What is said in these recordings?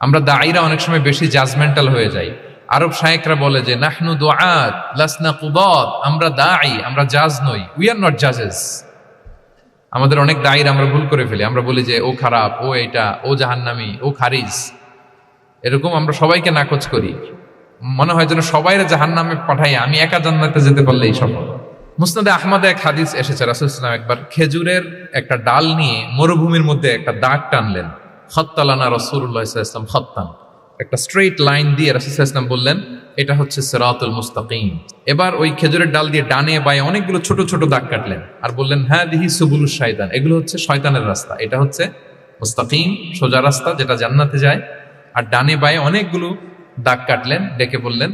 আমরা দায়ীরা অনেক সময় বেশি জাজমেন্টাল হয়ে যাই। আরব শায়েকরা বলে যে নাহনু দুআত লাসনা কুদাত, আমরা দায়ী, আমরা জাজ নই, উই আর নট জাজেস। আমাদের অনেক দায়ীর আমরা ভুল করে ফেলি, আমরা বলি যে ও খারাপ, ও এটা, ও জাহান্নামী, ও খারিজ, এরকম আমরা সবাইকে নাকচ করি। মনে হয় যেন সবাইরে জাহান্নামে পাঠাই, আমি একা জান্নাতে যেতে পারলেই সফল। মুসনাদে আহমদে এক হাদিস এসেছে, রাসূলুল্লাহ সাল্লাল্লাহু আলাইহি ওয়াসাল্লাম একবার খেজুরের একটা ডাল নিয়ে মরুভূমির মধ্যে একটা দাগ টানলেন। খত্তালানা রাসূলুল্লাহ সাল্লাল্লাহু আলাইহি ওয়াসাল্লাম খত্তান, একটা স্ট্রেইট লাইন দিয়ে রাসূলুল্লাহ সাল্লাল্লাহু আলাইহি ওয়াসাল্লাম বললেন এটা হচ্ছে সিরাতুল মুস্তাকিম। এবার ওই খেজুরের ডাল দিয়ে ডানে বায়ে অনেকগুলো ছোট ছোট দাগ কাটলেন আর বললেন হাদিহি সুবুলুশ শাইতান, এগুলো হচ্ছে শয়তানের রাস্তা, এটা হচ্ছে মুস্তাকিম সোজা রাস্তা যেটা জান্নাতে যায়। আর ডানে বায়ে অনেকগুলো দাগ কাটলেন, ডেকে বললেন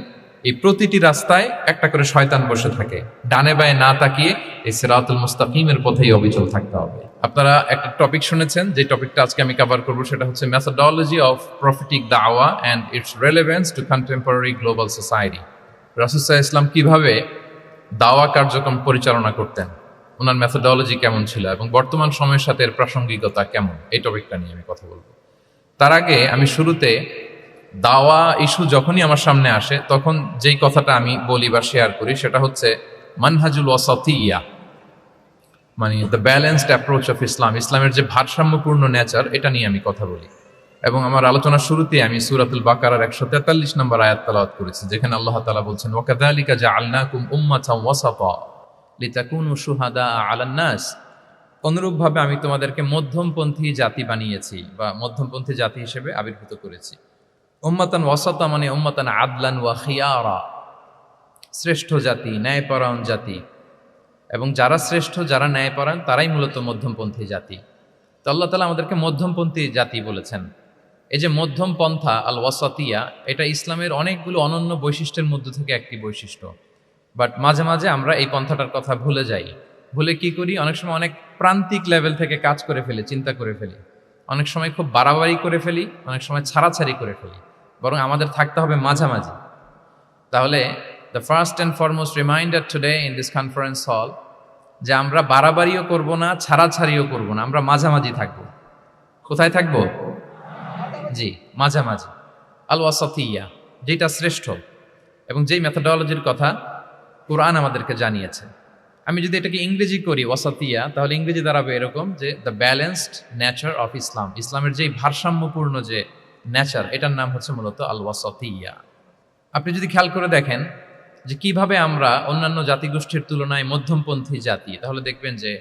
এই প্রতিটি রাস্তায় একটা করে শয়তান বসে থাকে, ডানে বায়ে না তাকিয়ে এই সিরাতুল মুস্তাকিমের পথেই অবিচল থাকতে হবে। আপনারা একটা টপিক শুনেছেন, যে টপিকটা আজকে আমি কভার করব সেটা হচ্ছে মেথোডোলজি অফ প্রফিটিক দাওয়া and its relevance to contemporary global society. রাসূল সাল্লাল্লাহু আলাইহি ওয়াসাল্লাম কিভাবে দাওয়া কার্যক্রম পরিচালনা করতেন, ওনার মেথোডোলজি কেমন ছিল এবং বর্তমান সময়ের সাথে এর প্রাসঙ্গিকতা কেমন, এই টপিকটা নিয়ে আমি কথা বলবো। তার আগে আমি শুরুতে দাওয়া ইস্যু যখনই আমার সামনে আসে তখন যেই কথাটা আমি বলি বা শেয়ার করি সেটা হচ্ছে মানহাজুল ওয়াসাতিয়া, মানে the balanced approach of Islam, ইসলামের যে ভারসাম্যপূর্ণ নেচার, এটা নিয়ে আমি কথা বলি। এবং আমার আলোচনার শুরুতে আমি সূরাতুল বাকারার 143 নম্বর আয়াত তেলাওয়াত করেছি, যেখানে আল্লাহ তাআলা বলছেন ওয়াকাযালিকা জাআলনাকুম উম্মাতান ওয়াসাতা লিতাকুনু শুহাদা আলান নাস, অনুরূপভাবে আমি তোমাদেরকে মধ্যমপন্থী জাতি বানিয়েছি বা মধ্যমপন্থী জাতি হিসেবে আবির্ভূত করেছি। উম্মাতান ওয়াসাতা মানে উম্মাতান আদলান ওয়া খিয়ারা, শ্রেষ্ঠ জাতি, ন্যায়পরায়ণ জাতি, এবং যারা শ্রেষ্ঠ যারা ন্যায়পরায়ণ তারাই মূলত মধ্যমপন্থী জাতি। তো আল্লাহ তাআলা আমাদেরকে মধ্যমপন্থী জাতি বলেছেন। এই যে মধ্যম পন্থা আল ওয়াসাতিয়া, এটা ইসলামের অনেকগুলো অনন্য বৈশিষ্ট্যের মধ্য থেকে একটি বৈশিষ্ট্য। বাট মাঝে মাঝে আমরা এই পন্থাটার কথা ভুলে যাই। ভুলে কি করি, অনেক সময় অনেক প্রান্তিক লেভেল থেকে কাজ করে ফেলি, চিন্তা করে ফেলি, অনেক সময় খুব বাড়াবাড়ি করে ফেলি, অনেক সময় ছাড়াছাড়ি করে ফেলি। বরং আমাদের থাকতে হবে মাঝামাঝি। তাহলে the first and foremost reminder today in this conference hall যে আমরা বাড়াবাড়িও করব না, ছাড়াছাড়িও করব না, আমরা মাঝামাঝি থাকব। কোথায় থাকব? জি, মাঝামাঝি, আল ওয়াসাতিয়া, যেটা শ্রেষ্ঠ এবং যেই মেথোডোলজির কথা কোরআন আমাদেরকে জানিয়েছে। আমি যদি এটাকে ইংরেজি করি ওয়াসাতিয়া, তাহলে ইংরেজি দাঁড়াবে এরকম যে the balanced nature of Islam, ইসলামের যেই ভারসাম্যপূর্ণ যে নেচার, এটার নাম হচ্ছে মূলত আল ওয়াসাতিয়া। আপনি যদি খেয়াল করে দেখেন যে কিভাবে আমরা অন্যান্য জাতিগোষ্ঠীর তুলনায় মধ্যমপন্থী জাতি, তাহলে দেখবেন যে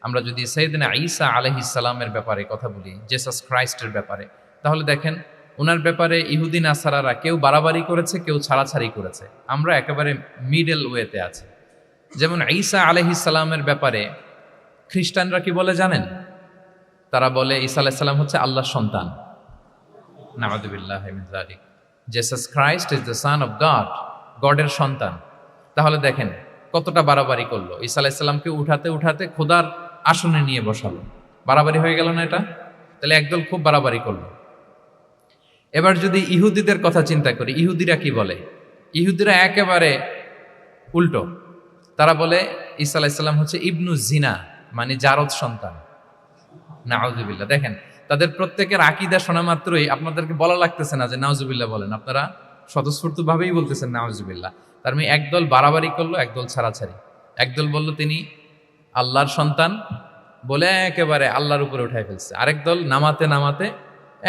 আমরা যদি সাইয়েদনা ঈসা আলাইহিস সালামের ব্যাপারে কথা বলি, জেসাস ক্রাইস্টের ব্যাপারে, তাহলে দেখেন ওনার ব্যাপারে ইহুদি নাসারারা কেউ বাড়াবাড়ি করেছে, কেউ ছাড়াছাড়ি করেছে, আমরা একেবারে মিডল ওয়েতে আছি। যেমন ঈসা আলাইহিস সালামের ব্যাপারে খ্রিস্টানরা কি বলে জানেন? তারা বলে ঈসা আলাইহিস সালাম হচ্ছে আল্লাহর সন্তান, নাউযুবিল্লাহি মিন যালিক। Jesus Christ is the son of God, গডের সন্তান। তাহলে দেখেন কতটা বাড়াবাড়ি করলো, ঈসা আলাইহিস সালামকে উঠাতে উঠাতে খোদার আসনে নিয়ে বসালো। বাড়াবাড়ি হয়ে গেল না এটা? তাহলে একদল খুব বাড়াবাড়ি করলো। এবার যদি ইহুদিদের কথা চিন্তা করি, ইহুদিরা কি বলে? ইহুদিরা একেবারে উল্টো। তারা বলে ঈসা আলাইহিস সালাম হচ্ছে ইবনু জিনা, মানে জারদ সন্তান, নাউযুবিল্লাহ। দেখেন তাদের প্রত্যেকের আকীদা শোনা মাত্রই আপনাদেরকে বলা লাগতেছে না যে নাউযুবিল্লাহ বলেন, আপনারা স্বতঃস্ফূর্তভাবেই বলতেছেন নাউযুবিল্লাহ। তার মানে একদল বাড়াবাড়ি করলো, একদল ছাড়াছাড়ি। একদল বলল তিনি আল্লাহর সন্তান বলে একেবারে আল্লাহর উপরে উঠাই ফেলছে, আরেক দল নামাতে নামাতে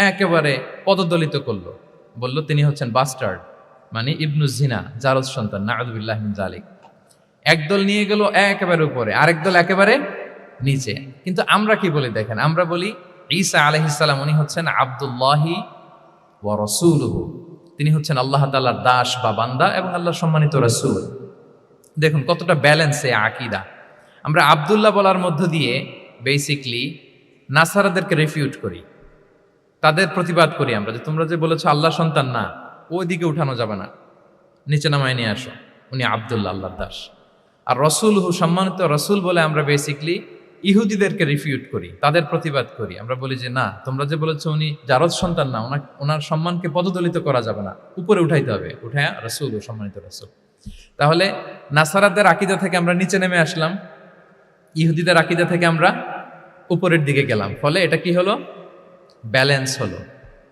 একেবারে পদদলিত করলো, বলল তিনি হচ্ছেন বাস্টার্ড, মানে ইবনু জিনা, জারদ সন্তান, নাউযুবিল্লাহি মিন যালিক। একদল নিয়ে গেল একেবারে উপরে, আরেক দল একেবারে নিচে। কিন্তু আমরা কি বলি দেখেন, আমরা বলি ঈসা আলাইহিস সালাম উনি হচ্ছেন আব্দুল্লাহি ওয়া রাসূলুহু, তিনি হচ্ছেন আল্লাহ তাআলার দাস বা বান্দা এবং আল্লাহর সম্মানিত রাসূল। দেখুন কতটা ব্যালেন্স এই আকীদা। আমরা আব্দুল্লাহ বলার মধ্য দিয়ে বেসিকলি নাসারাদেরকে রিফিউট করি, তাদের প্রতিবাদ করি আমরা যে তোমরা যে বলেছো আল্লাহ সন্তান না, ওইদিকে উঠানো যাবে না, নিচে নামায় নিয়ে আসো, উনি আব্দুল্লাহ, আল্লাহর দাস। আর রসুলহু, সম্মানিত রসুল বলে আমরা বেসিকলি ইহুদিদেরকে রিফিউট করি, তাদের প্রতিবাদ করি। আমরা বলি যে না, তোমরা যে বলেছো উনি জারদ সন্তান না, ওনার সম্মানকে পদদলিত করা যাবে না, উপরে উঠাইতে হবে, উঠায়া রসুল, সম্মানিত রসুল। তাহলে নাসারাদের আকীদা থেকে আমরা নিচে নেমে আসলাম, ইহুদিদের আকীদা থেকে আমরা উপরের দিকে গেলাম। ফলে এটা কি হলো? ব্যালেন্স হলো।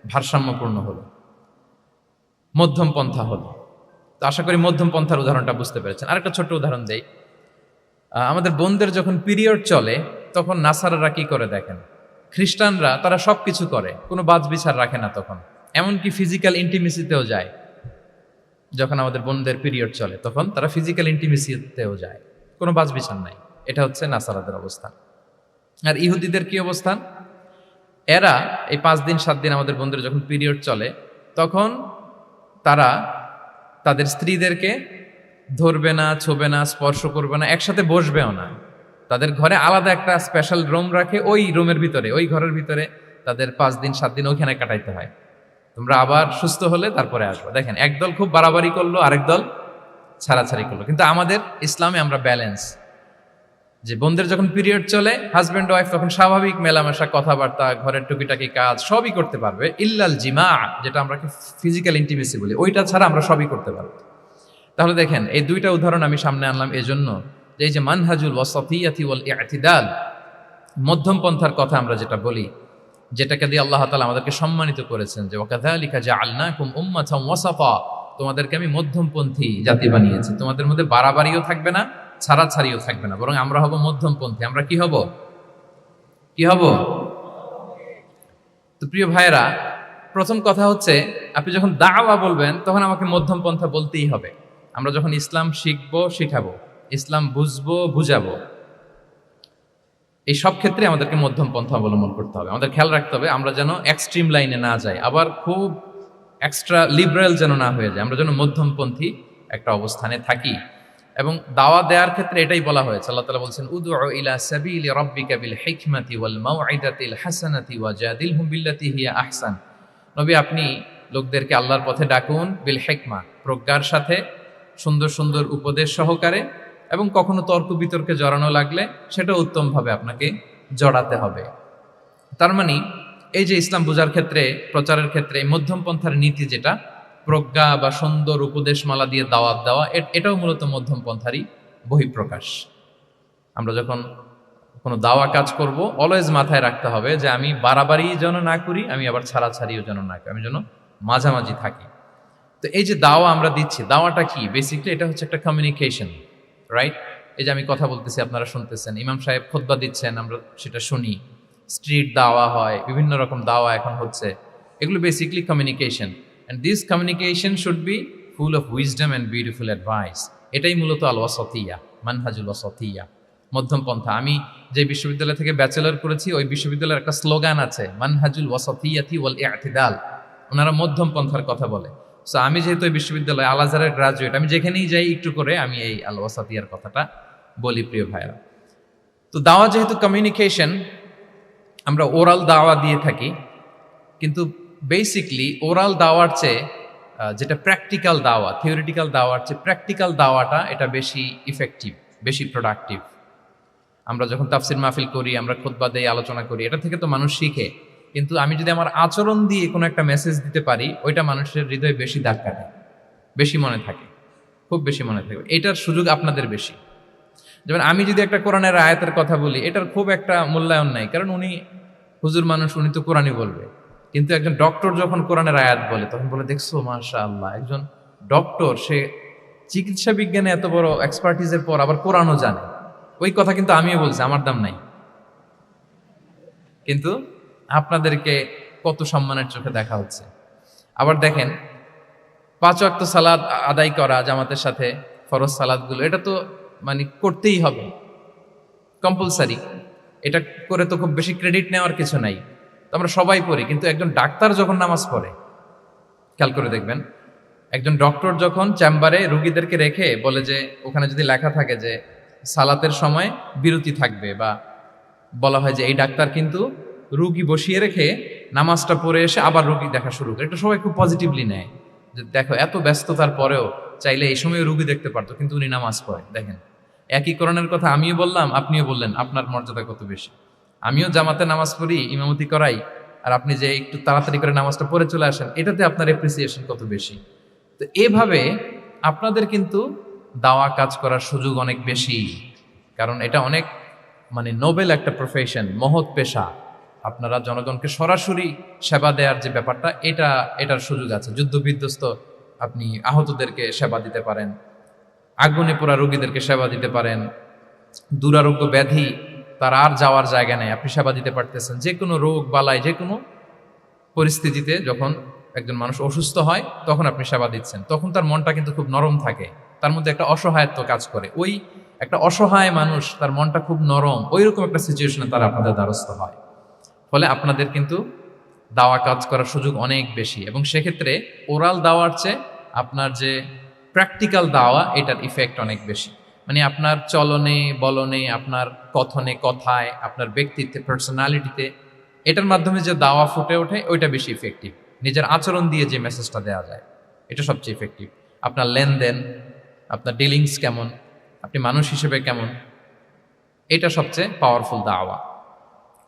ভারসাম্যপূর্ণ হলো, মধ্যম পন্থা হলো। তো আশা করি মধ্যম পন্থার উদাহরণটা বুঝতে পেরেছেন। আরেকটা ছোট্ট উদাহরণ দেই। আমাদের বোনদের যখন পিরিয়ড চলে তখন নাসারারা কি করে দেখেন, খ্রিস্টানরা তারা সব কিছু করে, কোনো বাজ বিচার রাখে না তখন, এমনকি ফিজিক্যাল ইন্টিমেসিতেও যায়। যখন আমাদের বোনদের পিরিয়ড চলে তখন তারা ফিজিক্যাল ইন্টিমেসিতেও যায়, কোনো বাজ বিচার নাই। এটা হচ্ছে নাসারাদের অবস্থান। আর ইহুদিদের কি অবস্থান? এরা এই 5 দিন 7 দিন আমাদের বোনদের যখন পিরিয়ড চলে তখন তারা তাদের স্ত্রীদেরকে ধরবে না, ছোবে না, স্পর্শ করবে না, একসাথে বসবেও না। তাদের ঘরে আলাদা একটা স্পেশাল রুম রাখে, ওই রুমের ভিতরে, ওই ঘরের ভিতরে তাদের 5 দিন 7 দিন ওইখানে কাটাইতে হয়। তোমরা আবার সুস্থ হলে তারপরে আসবে। দেখেন, একদল খুব বাড়াবাড়ি করলো, আরেক দল ছাড়াছাড়ি করলো। কিন্তু আমাদের ইসলামে আমরা ব্যালেন্স, যে বোনদের যখন পিরিয়ড চলে হাজব্যান্ড ওয়াইফ তখন স্বাভাবিক মেলামেশা, কথাবার্তা, ঘরের টুকিটাকি কাজ সবই করতে পারবে, ইল্লাল জিমা, যেটা আমরা ফিজিক্যাল ইন্টিমেসি বলি, ওইটা ছাড়া আমরা সবই করতে পারবো। তাহলে দেখেন, এই দুইটা উদাহরণ আমি সামনে আনলাম এজন্য যে এই যে মানহাজুল ওয়াসাতিয়াতি ওয়াল ইতিদাল, মধ্যম পন্থার কথা আমরা যেটা বলি, যেটাকে দিয়ে আল্লাহ তাআলা আমাদেরকে সম্মানিত করেছেন, যে ওয়াকাযালিকা জাআলনাকুম উম্মাতান ওয়াসাতা, তোমাদেরকে আমি মধ্যমপন্থী জাতি বানিয়েছি। তোমাদের মধ্যে বাড়াবাড়িও থাকবে না, ছাড়াছাড়িও থাকবে না, বরং আমরা হব মধ্যমপন্থী। আমরা কি হব? কি হব? তো প্রিয় ভাইরা, প্রথম কথা হচ্ছে, আপনি যখন দাওয়া বলবেন তখন আমাকে মধ্যম পন্থা বলতেই হবে। আমরা যখন ইসলাম শিখবো, শিখাবো, ইসলাম বুঝবো, বুঝাবো, এই সব ক্ষেত্রে আমাদেরকে মধ্যম পন্থা অবলম্বন করতে হবে। আমাদের খেয়াল রাখতে হবে আমরা যেন এক্সট্রিম লাইনে না যাই, আবার খুব এক্সট্রা লিবারেল যেন না হয়ে যায়, আমরা যেন মধ্যমপন্থী একটা অবস্থানে থাকি। এবং দাওয়া দেওয়ার ক্ষেত্রে এটাই বলা হয়েছে, আল্লাহ তাআলা বলছেন, উদউ ইলা সাবিলি রাব্বিকা বিল হিকমাতি ওয়াল মাউইদাতিল হাসানাতি ওয়াজাদিলহুম বিল্লাতি হিয়া আহসান। নবী, আপনি লোকদেরকে আল্লাহর পথে ডাকুন, বিল হিকমা, প্রজ্ঞার সাথে, সুন্দর সুন্দর উপদেশ সহকারে, এবং কখনো তর্ক বিতর্কে জড়ানো লাগলে সেটা উত্তমভাবে আপনাকে জড়াতে হবে। তার মানে এই যে ইসলাম বোঝার ক্ষেত্রে, প্রচারের ক্ষেত্রে এই মধ্যম পন্থার নীতি, যেটা প্রজ্ঞা বা সুন্দর উপদেশমালা দিয়ে দাওয়াত দেওয়া, এটাও মূলত মধ্যম পন্থারই বহিঃপ্রকাশ। আমরা যখন কোনো দাওয়া কাজ করব, অলওয়েজ মাথায় রাখতে হবে যে আমি বাড়াবাড়ি যেন না করি, আমি আবার ছাড়াছাড়িও যেন না করি, আমি যেন মাঝামাঝি থাকি। তো এই যে দাওয়া আমরা দিচ্ছি, দাওয়াটা কি? বেসিক্যালি এটা হচ্ছে একটা কমিউনিকেশন, রাইট? এই যে আমি কথা বলতেছি, আপনারা শুনতেছেন, ইমাম সাহেব খুতবা দিচ্ছেন, আমরা সেটা শুনি, স্ট্রিট দাওয়া হয়, বিভিন্ন রকম দাওয়া এখন হচ্ছে, এগুলো basically communication. And this communication should be full of wisdom and beautiful advice. এটাই মূলত আল ওয়াসাতিয়া, মানহাজুল ওয়াসাতিয়া, মধ্যম পন্থা। আমি যে বিশ্ববিদ্যালয় থেকে ব্যাচেলর করেছি, ওই বিশ্ববিদ্যালয়ের একটা স্লোগান আছে, মানহাজুল ওয়াসাতিয়াতি ওয়াল ইতিদাল। ওনারা মধ্যম পন্থার কথা বলে। সো আমি যেহেতু এই বিশ্ববিদ্যালয় আল আজহারের গ্রাজুয়েট, আমি যেখানেই যাই একটু করে আমি এই আল ওয়াসাতিয়ার কথাটা বলি, প্রিয় ভাইরা। তো দাওয়া যেহেতু কমিউনিকেশন, আমরা ওরাল দাওয়া দিয়ে থাকি, কিন্তু বেসিকলি ওরাল দাওয়ার চেয়ে যেটা প্র্যাকটিক্যাল দাওয়া, থিওরিটিক্যাল দাওয়ার চেয়ে প্র্যাকটিক্যাল দাওয়াটা এটা বেশি ইফেক্টিভ, বেশি প্রোডাক্টিভ। আমরা যখন তাফসির মাহফিল করি, আমরা খুতবা দেই, আলোচনা করি, এটা থেকে তো মানুষ শিখে। কিন্তু আমি যদি আমার আচরণ দিয়ে কোনো একটা মেসেজ দিতে পারি, ওইটা মানুষের হৃদয়ে বেশি দাগ কাটে, বেশি মনে থাকে, খুব বেশি মনে থাকে। এটার সুযোগ আপনাদের বেশি। যেমন আমি যদি একটা কোরআনের আয়াতের কথা বলি, এটার খুব একটা মূল্যায়ন নাই, কারণ উনি হুজুর মানুষ, উনি তো কোরআনই বলবে। কিন্তু একজন ডক্টর যখন কোরআনের আয়াত বলে, তখন বলে, দেখছো মাশাআল্লাহ, একজন ডক্টর, সে চিকিৎসা বিজ্ঞানে এত বড় এক্সপার্টিজের পর আবার কোরআনও জানে। ওই কথা কিন্তু আমিও বলছি, আমার দাম নাই। কিন্তু আপনাদেরকে কত সম্মানের চোখে দেখা হচ্ছে। আবার দেখেন, 5 ওয়াক্ত সালাত আদায় করা জামাতের সাথে, ফরজ সালাতগুলো, এটা তো মানে করতেই হবে, কম্পালসারি। এটা করে তো খুব বেশি ক্রেডিট নেওয়ার কিছু নাই, তো আমরা সবাই পড়ি। কিন্তু একজন ডাক্তার যখন নামাজ পড়ে, খেয়াল করে দেখবেন, একজন ডক্টর যখন চেম্বারে রুগীদেরকে রেখে বলে যে, ওখানে যদি লেখা থাকে যে সালাতের সময় বিরতি থাকবে, বা বলা হয় যে এই ডাক্তার কিন্তু রুগী বসিয়ে রেখে নামাজটা পড়ে এসে আবার রুগী দেখা শুরু করে, এটা সবাই খুব পজিটিভলি নেয়, যে দেখো এত ব্যস্ততার পরেও চাইলে এই সময় রুগী দেখতে পারতো, কিন্তু উনি নামাজ পড়ে। দেখেন, একই কোরআনের কথা আমিও বললাম, আপনিও বললেন, আপনার মর্যাদা কত বেশি। আমিও জামাতে নামাজ পড়ি, ইমামতি করাই, আর আপনি যে একটু তাড়াতাড়ি করে নামাজটা পড়ে চলে আসেন, এটাতে আপনার এপ্রিসিয়েশন কত বেশি। তো এভাবে আপনাদের কিন্তু দাওয়া কাজ করার সুযোগ অনেক বেশি, কারণ এটা অনেক মানে নোবেল একটা প্রফেশন, মহৎ পেশা। আপনারা জনগণকে সরাসরি সেবা দেওয়ার যে ব্যাপারটা, এটার সুযোগ আছে। যুদ্ধ বিধ্বস্ত আপনি আহতদেরকে সেবা দিতে পারেন, আগুনে পোড়া রোগীদেরকে সেবা দিতে পারেন, দুরারোগ্য ব্যাধি তার আর যাওয়ার জায়গা নেই, আপনি সেবা দিতে পারতেছেন। যে কোনো রোগ বালাই, যে কোনো পরিস্থিতিতে যখন একজন মানুষ অসুস্থ হয় তখন আপনি সেবা দিচ্ছেন, তখন তার মনটা কিন্তু খুব নরম থাকে, তার মধ্যে একটা অসহায়ত্ব কাজ করে। ওই একটা অসহায় মানুষ, তার মনটা খুব নরম, ওই রকম একটা সিচুয়েশনে তারা আপনাদের দ্বারস্থ হয়। ফলে আপনাদের কিন্তু দাওয়া কাজ করার সুযোগ অনেক বেশি, এবং সেক্ষেত্রে ওরাল দাওয়ার চেয়ে আপনার যে প্র্যাকটিক্যাল দাওয়া, এটার ইফেক্ট অনেক বেশি। মানে আপনার চলনে বলনে, আপনার কথনে কথায়, আপনার ব্যক্তিত্বে, পার্সোনালিটিতে, এটার মাধ্যমে যে দাওয়া ফুটে ওঠে ওইটা বেশি ইফেক্টিভ। নিজের আচরণ দিয়ে যে মেসেজটা দেওয়া যায় এটা সবচেয়ে ইফেক্টিভ। আপনার লেনদেন, আপনার ডিলিংস কেমন, আপনি মানুষ হিসেবে কেমন, এটা সবচেয়ে পাওয়ারফুল দাওয়া।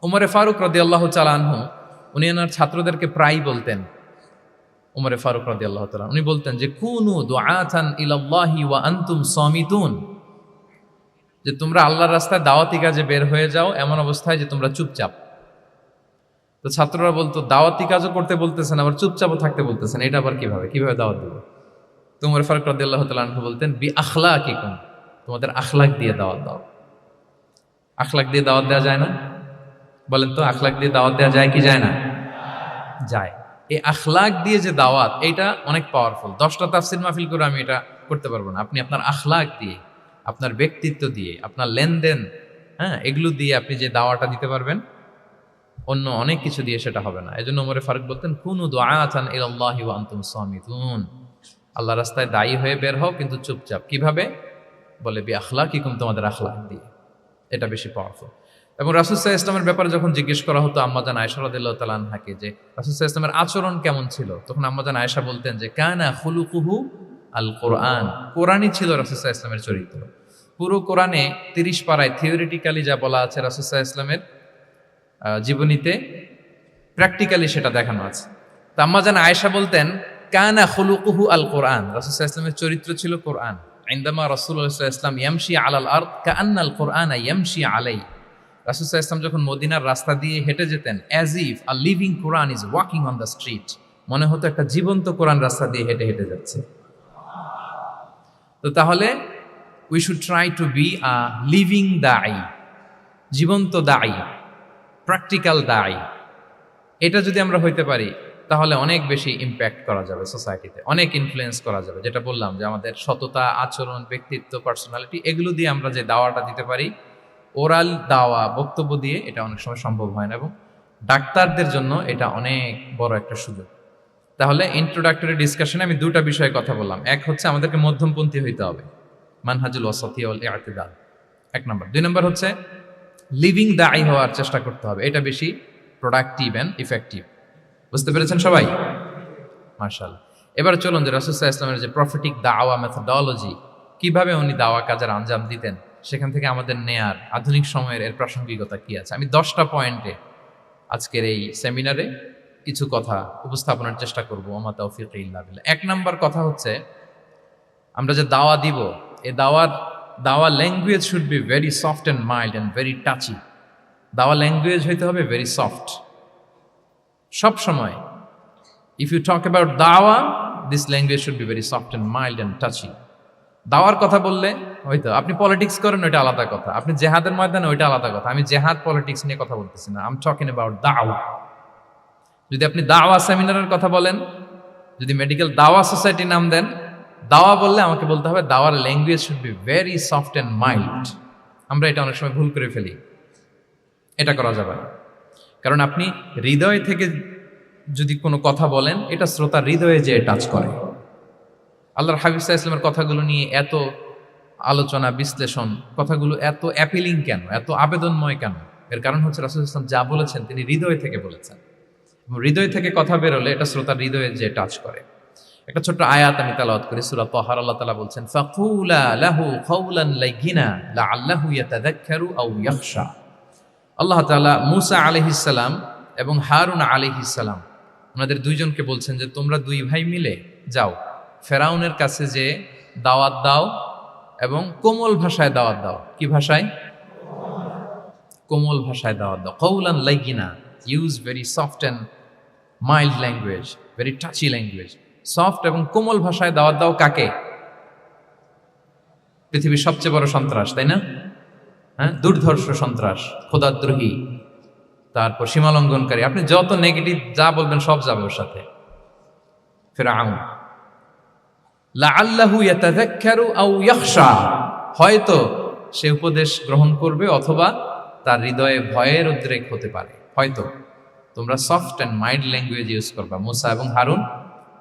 উমরে ফারুক রাদিয়াল্লাহু তাআলা আনহু, উনি ওনার ছাত্রদেরকে প্রায় বলতেন, উমরে ফারুক রাদিয়াল্লাহু তাআলা উনি বলতেন যে কুনু দুআতান ইলাল্লাহি ওয়া আনতুম সামিতুন, যে তোমরা আল্লাহর রাস্তায় দাওয়াতি কাজে বের হয়ে যাও এমন অবস্থায় যে তোমরা চুপচাপ। তো ছাত্ররা বলতো দাওয়াতি কাজও করতে বলতেছেন, আবার চুপচাপও থাকতে বলতেছেন, এটা আবার কিভাবে দাওয়াত দেব? তো উমর ফারুক রাদিয়াল্লাহু তাআলা আনহু বলতেন বি আখলাকিকুম, তোমাদের আখলাক দিয়ে দাওয়াত দাও। আখলাক দিয়ে দাওয়াত দেওয়া যায় না? বলেন তো, আখলাক দিয়ে দাওয়াত দেওয়া যায় কি যায় না? যায়। এই আখলাক দিয়ে যে দাওয়াত, এটা অনেক পাওয়ারফুল। 10টা তাফসীর মাহফিল করে আমি এটা করতে পারবো না। আপনি আপনার আখলাক দিয়ে, আপনার ব্যক্তিত্ব দিয়ে, আপনার লেনদেন, হ্যাঁ, এগুলো দিয়ে আপনি যে দাওয়াটা দিতে পারবেন, অন্য অনেক কিছু দিয়ে সেটা হবে না। এজন্য ওমরে ফারুক বলতেন কুনু দুআতান ইলাল্লাহি ওয়া আনতুম সামিতুন, আল্লাহর রাস্তায় দায়ী হয়ে বের হও কিন্তু চুপচাপ। কিভাবে? বলে বি আখলাকিকুম, তোমাদের আখলাক দিয়ে। এটা বেশি পাওয়ারফুল। এবং রাসূল সাল্লাল্লাহু আলাইহি ওয়াসাল্লামের ব্যাপারে যখন জিজ্ঞেস করা হতো আম্মাজান আয়েশা রাদিয়াল্লাহু তাআলা আনহাকে যে রাসূল সাল্লাল্লাহু আলাইহি ওয়াসাল্লামের আচরণ কেমন ছিল, তখন আম্মাজান আয়েশা বলতেন যে কানা খুলুকুহু আল কোরআন, কোরআনই ছিল রাসূল সাল্লাল্লাহু আলাইহি ওয়াসাল্লামের চরিত্র। পুরো কোরআনে 30 পারায় থিওরিটিক্যালি যা বলা আছে রাসূল সাল্লাল্লাহু আলাইহি ওয়াসাল্লামের জীবনীতে প্র্যাকটিক্যালি সেটা দেখানো আছে। তো আম্মাজান আয়েশা বলতেন কানা খুলুকুহু আল কোরআন, রাসূল সাল্লাল্লাহু আলাইহি ওয়াসাল্লামের চরিত্র ছিল কোরআন। ইনদামা রাসূলুল্লাহ সাল্লাল্লাহু আলাইহি ওয়াসাল্লাম ইয়ামশি আলাল আরদ কাআন্নাল কোরআনা ইয়ামশি আলাইহি, রাসূল সাল্লাল্লাহু আলাইহি ওয়াসাল্লাম যখন মদিনার রাস্তা দিয়ে হেঁটে যেতেন, as if a living Quran is walking on the street, মনে হতো একটা জীবন্ত কোরআন রাস্তা দিয়ে হেঁটে হেঁটে যাচ্ছে। তো তাহলে we should try to be a living দাঈ, জীবন্ত দাঈ, প্র্যাকটিক্যাল দাঈ। এটা যদি আমরা হইতে পারি তাহলে অনেক বেশি ইম্প্যাক্ট করা যাবে সোসাইটিতে, অনেক ইনফ্লুয়েন্স করা যাবে। যেটা বললাম যে আমাদের সততা, আচরণ, ব্যক্তিত্ব, পার্সোনালিটি, এগুলো দিয়ে আমরা যে দাওয়াটা দিতে পারি, ওরাল দাওয়া, বক্তব্য দিয়ে, এটা অনেক সময় সম্ভব হয় না। এবং ডাক্তারদের জন্য এটা অনেক বড় একটা সুযোগ। তাহলে ইন্ট্রোডাক্টরি ডিসকাশনে আমি দুটা বিষয়ে কথা বললাম। এক হচ্ছে আমাদেরকে মধ্যমপন্থী হইতে হবে, মানহাজুল ওয়াসাতিয়া ওয়াল ইআতিদাল, 1 নম্বর। 2 নম্বর হচ্ছে লিভিং দাঈ হওয়ার চেষ্টা করতে হবে, এটা বেশি প্রোডাক্টিভ অ্যান্ড ইফেক্টিভ। বুঝতে পেরেছেন সবাই? মাশাআল্লাহ। এবার চলুন যে রাসূল সাল্লাল্লাহু আলাইহি ওয়াসাল্লামের যে প্রফেটিক দাওয়া মেথোডোলজি, কিভাবে উনি দাওয়া কাজের আঞ্জাম দিতেন, সেখান থেকে আমাদের নেয়ার আধুনিক সময়ের এর প্রাসঙ্গিকতা কি আছে, আমি 10টা পয়েন্টে আজকের এই সেমিনারে কিছু কথা উপস্থাপনের চেষ্টা করবো। ওমা তাওফীকি ইল্লা বিল্লাহ। 1 নম্বর কথা হচ্ছে, আমরা যে দাওয়া দিব, এই দাওয়া language should be very soft and mild and very touchy. দাওয়া ল্যাঙ্গুয়েজ হইতে হবে ভেরি সফট। সব সময় ইফ ইউ টক অ্যাবাউট দাওয়া, this language should be very soft and mild and touchy. দাওয়ার কথা বললে হয়তো আপনি পলিটিক্স করেন, ওইটা আলাদা কথা। আপনি জেহাদের ময়দানে, ওইটা আলাদা কথা। আমি জেহাদ পলিটিক্স নিয়ে কথা বলতেছি না, আই এম টকিং অ্যাবাউট দাওয়া। যদি আপনি দাওয়া সেমিনারের কথা বলেন, যদি মেডিকেল দাওয়া সোসাইটি নাম দেন, দাওয়া বললে আমাকে বলতে হবে দাওয়ার language should be very soft and mild. আমরা এটা অনেক সময় ভুল করে ফেলি, এটা করা যাবে না। কারণ আপনি হৃদয় থেকে যদি কোনো কথা বলেন, এটা শ্রোতার হৃদয়ে যে টাচ করে। আল্লাহর হাবিব সাল্লাল্লাহু আলাইহি ওয়াসাল্লামের কথাগুলো নিয়ে এত আলোচনা, বিশ্লেষণ, কথাগুলো এত অ্যাপিলিং কেন, এত আবেদনময় কেন? এর কারণ হচ্ছে রাসূল সাল্লাল্লাহু আলাইহি ওয়াসাল্লাম যা বলেছেন তিনি হৃদয় থেকে বলেছেন, এবং হৃদয় থেকে কথা বেরোলে এটা শ্রোতার হৃদয়ে যে টাচ করে। একটা ছোট্ট আয়াত আমি তেলাওয়াত করি, সূরা তাহার। আল্লাহ তাআলা বলছেন ফাকুলা লাহু কাওলান লাইয়িনা লাআল্লাহু ইয়াতাযাক্কারু আও ইয়াখশা। আল্লাহ তাআলা মূসা আলাইহিস সালাম এবং হারুন আলাইহিস সালাম, ওনাদের দুইজনকে বলছেন যে তোমরা 2 ভাই মিলে যাও, ফেরাউনের কাছে যে দাওয়াত দাও এবং কোমল ভাষায় দাওয়াত দাও। কি ভাষায়? কোমল ভাষায় দাওয়াত দাও। কাওলান লাইয়িনা, use very soft and mild language, very touchy language. Soft এবং কোমল ভাষায় দাওয়াত দাও কাকে? পৃথিবীর সবচেয়ে বড় সন্ত্রাস, তাই না? হ্যাঁ, দুর্ধর্ষ সন্ত্রাস, খোদাদ্রোহী, তারপর সীমালঙ্ঘনকারী, আপনি যত নেগেটিভ যা বলবেন সব যাবে ওর সাথে। ফিরআউন লাআল্লাহু ইয়াতাযাক্কারু আও ইয়াখশা, হয়তো সে উপদেশ গ্রহণ করবে অথবা তার হৃদয়ে ভয়ের উদ্রেক হতে পারে। হয়তো তোমরা soft and mild language use করবা, মুসা এবং হারুন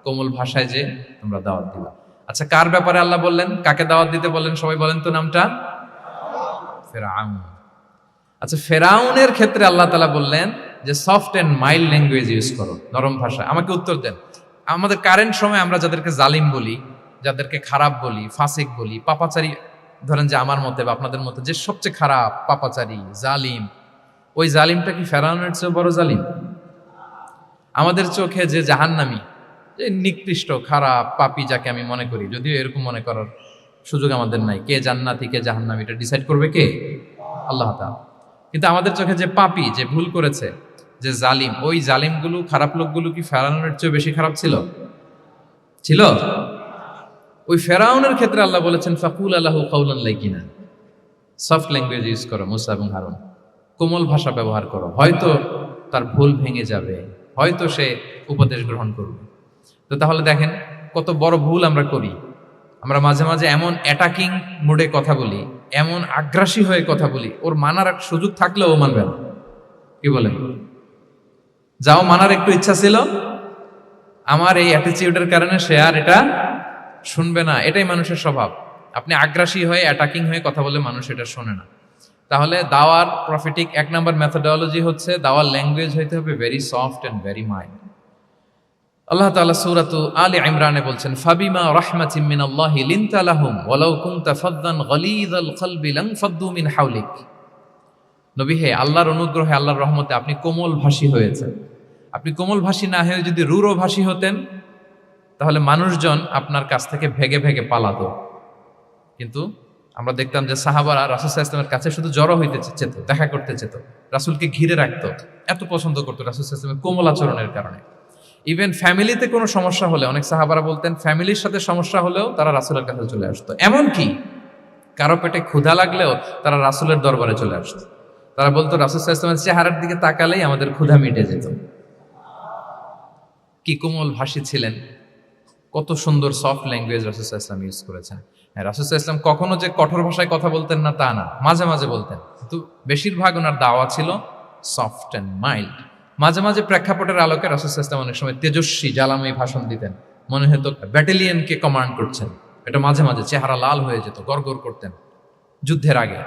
কোমল ভাষায় যে তোমরা দাওয়াত দিবা। আচ্ছা, কার ব্যাপারে আল্লাহ বললেন, কাকে দাওয়াত দিতে বললেন? সবাই বলেন তো নামটা। ফেরাউন। আচ্ছা, ফেরাউনের ক্ষেত্রে আল্লাহ তাআলা বললেন যে soft and mild language use করো, নরম ভাষা। আমাকে উত্তর দেন, আমাদের কারেন্ট সময় আমরা যাদেরকে জালিম বলি, যাদেরকে খারাপ বলি, ফাসিক বলি, পাপাচারী, ধরেন যে আমার মতে বা আপনাদের মতে যে সবচেয়ে খারাপ, পাপাচারী, জালিম, ওই জালিমটা কি ফেরাউনের চেয়ে বড় জালিম? আমাদের চোখে যে জাহান্নামী, যে নিকৃষ্ট খারাপ পাপী যাকে আমি মনে করি, যদিও এরকম মনে করার সুযোগ আমাদের নাই, কে জান্নাতি কে জাহান্নামী এটা ডিসাইড করবে কে? আল্লাহ তাআলা। কিন্তু আমাদের চোখে যে পাপী, যে ভুল করেছে, যে জালিম, ওই জালিমগুলো, খারাপ লোকগুলো কি ফেরাউনের চেয়ে বেশি খারাপ ছিল? ছিল? ওই ফেরাউনের ক্ষেত্রে আল্লাহ বলেছেন ফাকুল আলাহু কাওলান লাইয়িনা, সফট ল্যাঙ্গুয়েজ ইউজ করো মুসা এবং হারুন, কোমল ভাষা ব্যবহার করো, হয়তো তার ভুল ভেঙে যাবে, হয়তো সে উপদেশ গ্রহণ করবে। তো তাহলে দেখেন কত বড় ভুল আমরা করি। আমরা মাঝে মাঝে এমন অ্যাটাকিং মোডে কথা বলি, এমন আগ্রাসী হয়ে কথা বলি, ওর মানার এক সুযোগ থাকলেও ও মানবে না। কি বলেন? যাও মানার একটু ইচ্ছা ছিল, আমার এই অ্যাটিটিউডের কারণে সে আর এটা শুনবে না। এটাই মানুষের স্বভাব। আপনি আগ্রাসী হয়ে অ্যাটাকিং হয়ে কথা বলে মানুষ এটা শোনে না। তাহলে দাওয়ার প্রফিটিক এক নাম্বার মেথোডোলজি হচ্ছে দাওয়ার ল্যাঙ্গুয়েজ হইতে হবে very soft and very mild. Allah তাআলা সূরাতু আলে ইমরানে বলছেন ফাবিমা রাহমাতিম মিনাল্লাহি লিনতা লাহুম ওয়ালাউ কুনতা ফাদ্দান গালিযাল কলবি লানফাদ্দু মিন হাওলিক। নবী হে, আল্লাহর অনুগ্রহে, আল্লাহর রহমতে আপনি কোমল ভাষী হয়েছেন। আপনি কোমল ভাষী না হয়ে যদি রূঢ় ভাষী হতেন তাহলে মানুষজন আপনার কাছ থেকে ভেগে ভেগে পালাতো। কিন্তু আমরা দেখতাম যে সাহাবারা রাসূল সাল্লাল্লাহু আলাইহি ওয়াসাল্লামের কাছে শুধু জড়ো হইতে চেত, দেখা করতে চেত, রাসূলকে ঘিরে রাখতো, এত পছন্দ করতো রাসূল সাল্লাল্লাহু আলাইহি ওয়াসাল্লামের কোমল আচরণের কারণে। ইভেন ফ্যামিলিতে কোনো সমস্যা হলে অনেক সাহাবারা বলতেন ফ্যামিলির সাথে সমস্যা হলেও তারা রাসূলের কাছে চলে আসতো। এমনকি কারো পেটে ক্ষুধা লাগলেও তারা রাসূলের দরবারে চলে আসতো। তারা বলতো রাসূল সাল্লাল্লাহু আলাইহি ওয়াসাল্লামের চেহারার দিকে তাকালেই আমাদের ক্ষুধা মিটে যেত। কি কোমল ভাষী ছিলেন, কত সুন্দর সফট ল্যাঙ্গুয়েজ রাসূল সাল্লাল্লাহু আলাইহি ওয়াসাল্লাম ইউজ করেছেন। হ্যাঁ, রাসূল সাল্লাল্লাহু আলাইহি ওয়াসাল্লাম কখনো যে কঠোর ভাষায় কথা বলতেন না তা না, মাঝে মাঝে বলতেন, কিন্তু বেশিরভাগ ওনার দাওয়া ছিল সফট অ্যান্ড মাইল্ড। মাঝে মাঝে প্রেক্ষাপটের আলোকে রাসূল সাল্লাল্লাহু আলাইহি ওয়াসাল্লাম অনেক সময় তেজস্বী জ্বালাময়ী ভাষণ দিতেন, মনে হতো ব্যাটালিয়নকে কমান্ড করছেন। এটা মাঝে মাঝে চেহারা লাল হয়ে যেত, গড়গড় করতেন যুদ্ধের আগে।